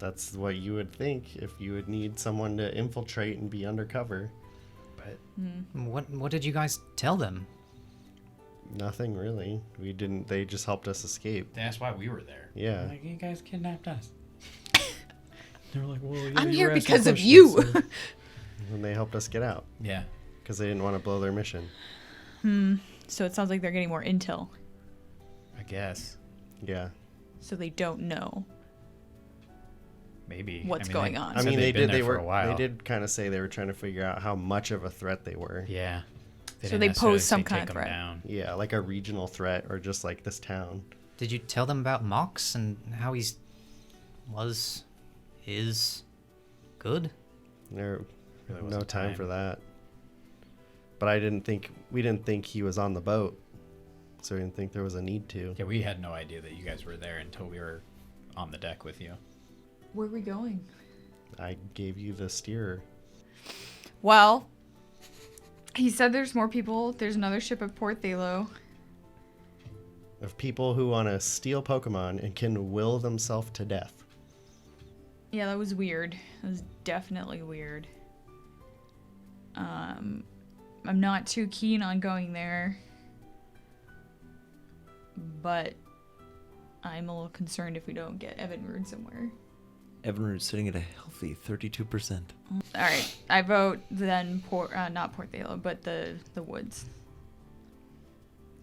That's what you would think if you would need someone to infiltrate and be undercover. But What did you guys tell them? Nothing really. We didn't. They just helped us escape. that's why we were there. Yeah. Like, you guys kidnapped us. They were like, well, yeah, I'm you here were asking because of questions, you. so- And they helped us get out Yeah. because they didn't want to blow their mission. So it sounds like they're getting more intel. I guess. Yeah. So they don't know. Maybe. What's going on. I Said mean, they've they been did. there They for were. a while. They did kind of say they were trying to figure out how much of a threat they were. Yeah. So didn't they necessarily pose some say kind take of 'em threat. down. Yeah, like a regional threat or just like this town. Did you tell them about Mox and how is good? There, Really no wasn't time for that. But we didn't think he was on the boat, so we didn't think there was a need to. Yeah, we had no idea that you guys were there until we were on the deck with you. Where are we going? I gave you the steer. Well, he said there's more people. There's another ship at Port Thalo. Of people who want to steal Pokemon and can will themselves to death. Yeah, that was weird. That was definitely weird. I'm not too keen on going there. But I'm a little concerned if we don't get Evinrude somewhere. Evinrude's sitting at a healthy 32%. Alright, I vote then not Port Thalo, but the woods.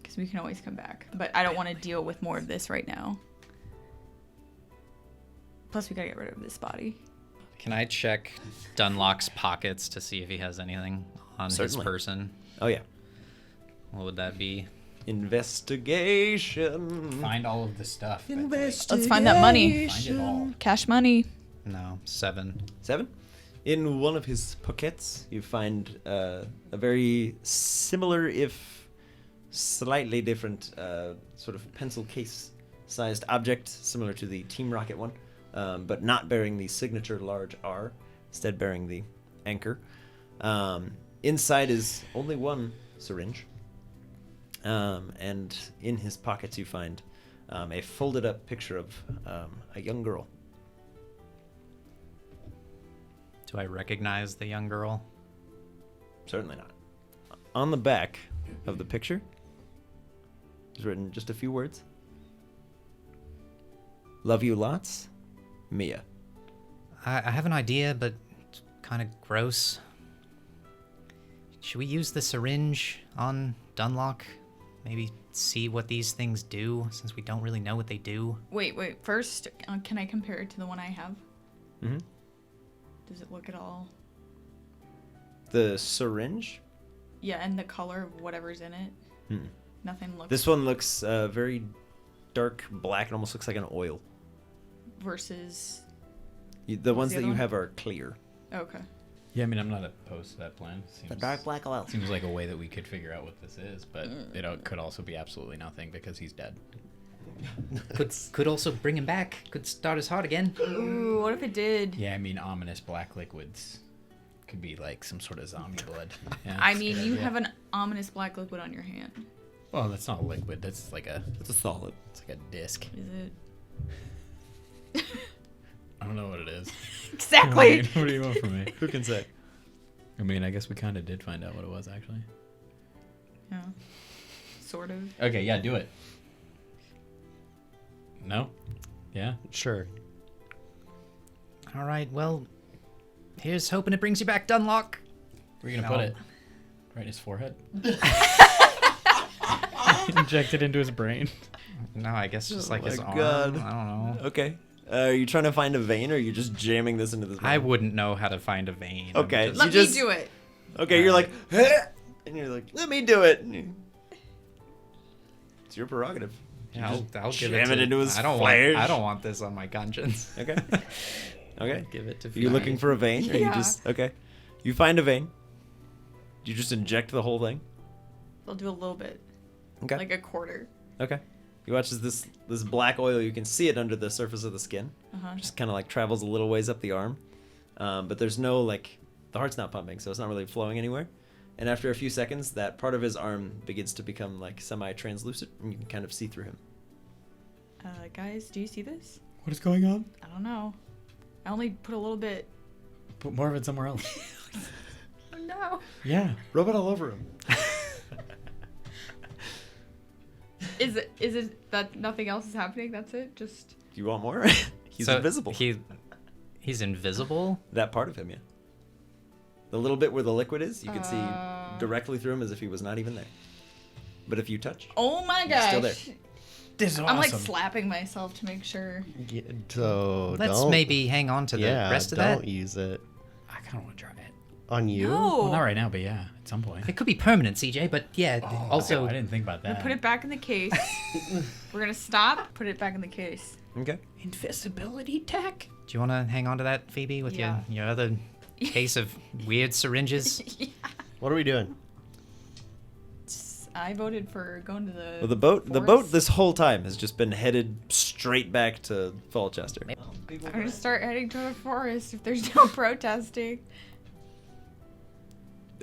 Because we can always come back. But I don't want to deal with more of this right now. Plus we gotta get rid of this body. Can I check Dunlock's pockets to see if he has anything on Certainly. his person? Oh, yeah. What would that be? Investigation. Find all of the stuff. but, like, Let's find that money. Find it all. Cash money. No, 7. 7. In one of his pockets, you find a very similar, if slightly different, sort of pencil case-sized object, similar to the Team Rocket one, but not bearing the signature large R, instead bearing the anchor. Inside is only one syringe, and in his pockets you find a folded-up picture of a young girl. Do I recognize the young girl? Certainly not. On the back of the picture is written just a few words. Love you lots, Mia. I have an idea, but it's kind of gross. Should we use the syringe on Dunlock? Maybe see what these things do, since we don't really know what they do. Wait. First, can I compare it to the one I have? Mm-hmm. Does it look at all? The syringe? Yeah, and the color of whatever's in it. Hmm. Nothing looks. This one looks very dark black. It almost looks like an oil. Versus. The ones the that other you one? have are clear. Okay. Yeah, I mean, I'm not opposed to that plan. The dark black oil. Seems like a way that we could figure out what this is, but it could also be absolutely nothing because he's dead. Could also bring him back. Could start his heart again. Ooh, what if it did? Yeah, I mean, ominous black liquids could be like some sort of zombie blood. Yeah, I that's a mean, good you idea. have an ominous black liquid on your hand. Well, that's not a liquid. That's like a. It's a solid. It's like a disc. Is it? I don't know what it is. Exactly. What do you want from me? Who can say? I mean, I guess we kind of did find out what it was actually. Yeah. Sort of. Okay, yeah, do it. No? Yeah? Sure. All right, well, here's hoping it brings you back, Dunlock. Where are you gonna No. put it? Right in his forehead? Inject it into his brain. No, I guess just like my his arm. God. I don't know. Okay. Are you trying to find a vein, or are you just jamming this into this? I vein? wouldn't know how to find a vein. Okay. I'm just- Let You me just- do it. Okay, you're like, and you're like, let me do it. It's your prerogative. Yeah, I'll give jam it it to, into his I don't flesh. want. I don't want this on my conscience. Okay. Okay. Give it to. Are you looking for a vein? Or you Yeah. just okay? You find a vein. You just inject the whole thing. I'll do a little bit. Okay. Like a quarter. Okay. You watch as this black oil. You can see it under the surface of the skin. Uh-huh. Just kind of like travels a little ways up the arm, but there's no like the heart's not pumping, so it's not really flowing anywhere. And after a few seconds, that part of his arm begins to become like semi-translucent, and you can kind of see through him. Guys, do you see this? What is going on? I don't know. I only put a little bit. Put more of it somewhere else. Oh no. Yeah. Rub it all over him. Is it that nothing else is happening? That's it? Just. Do you want more? He's So invisible. He's invisible. That part of him, yeah. The little bit where the liquid is, you can see Uh. directly through him as if he was not even there. But if you touch, Oh my He's gosh. still there. This is I'm like slapping myself to make sure. Yeah, so Let's don't, maybe hang on to the yeah, rest of don't that. use it I kind of want to try it. on you. No. Well, not right now, but yeah, at some point. It could be permanent, CJ, but yeah. Also, Okay, I didn't think about I'm gonna that. put it back in the case. We're gonna stop. Put it back in the case. okay. Invisibility tech. do you want to hang on to that, Phoebe, with Yeah. your other case of weird syringes? What are we doing? I voted for going to the. Well, the boat forest. this whole time has just been headed straight back to Falchester. I'm gonna start heading to the forest if there's no protesting.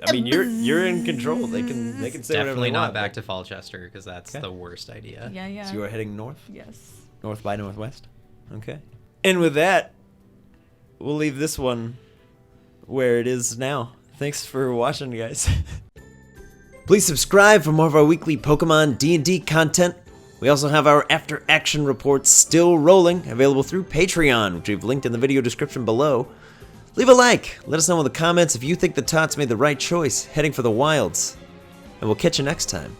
I mean, you're in control. They can say whatever Definitely they not want. back to Falchester because that's Okay. the worst idea. Yeah, yeah. So you are heading north, Yes. north by northwest. Okay. And with that, we'll leave this one where it is now. Thanks for watching, guys. Please subscribe for more of our weekly Pokemon D&D content. We also have our after action reports still rolling, available through Patreon, which we've linked in the video description below. Leave a like, let us know in the comments if you think the Tots made the right choice heading for the wilds, and we'll catch you next time.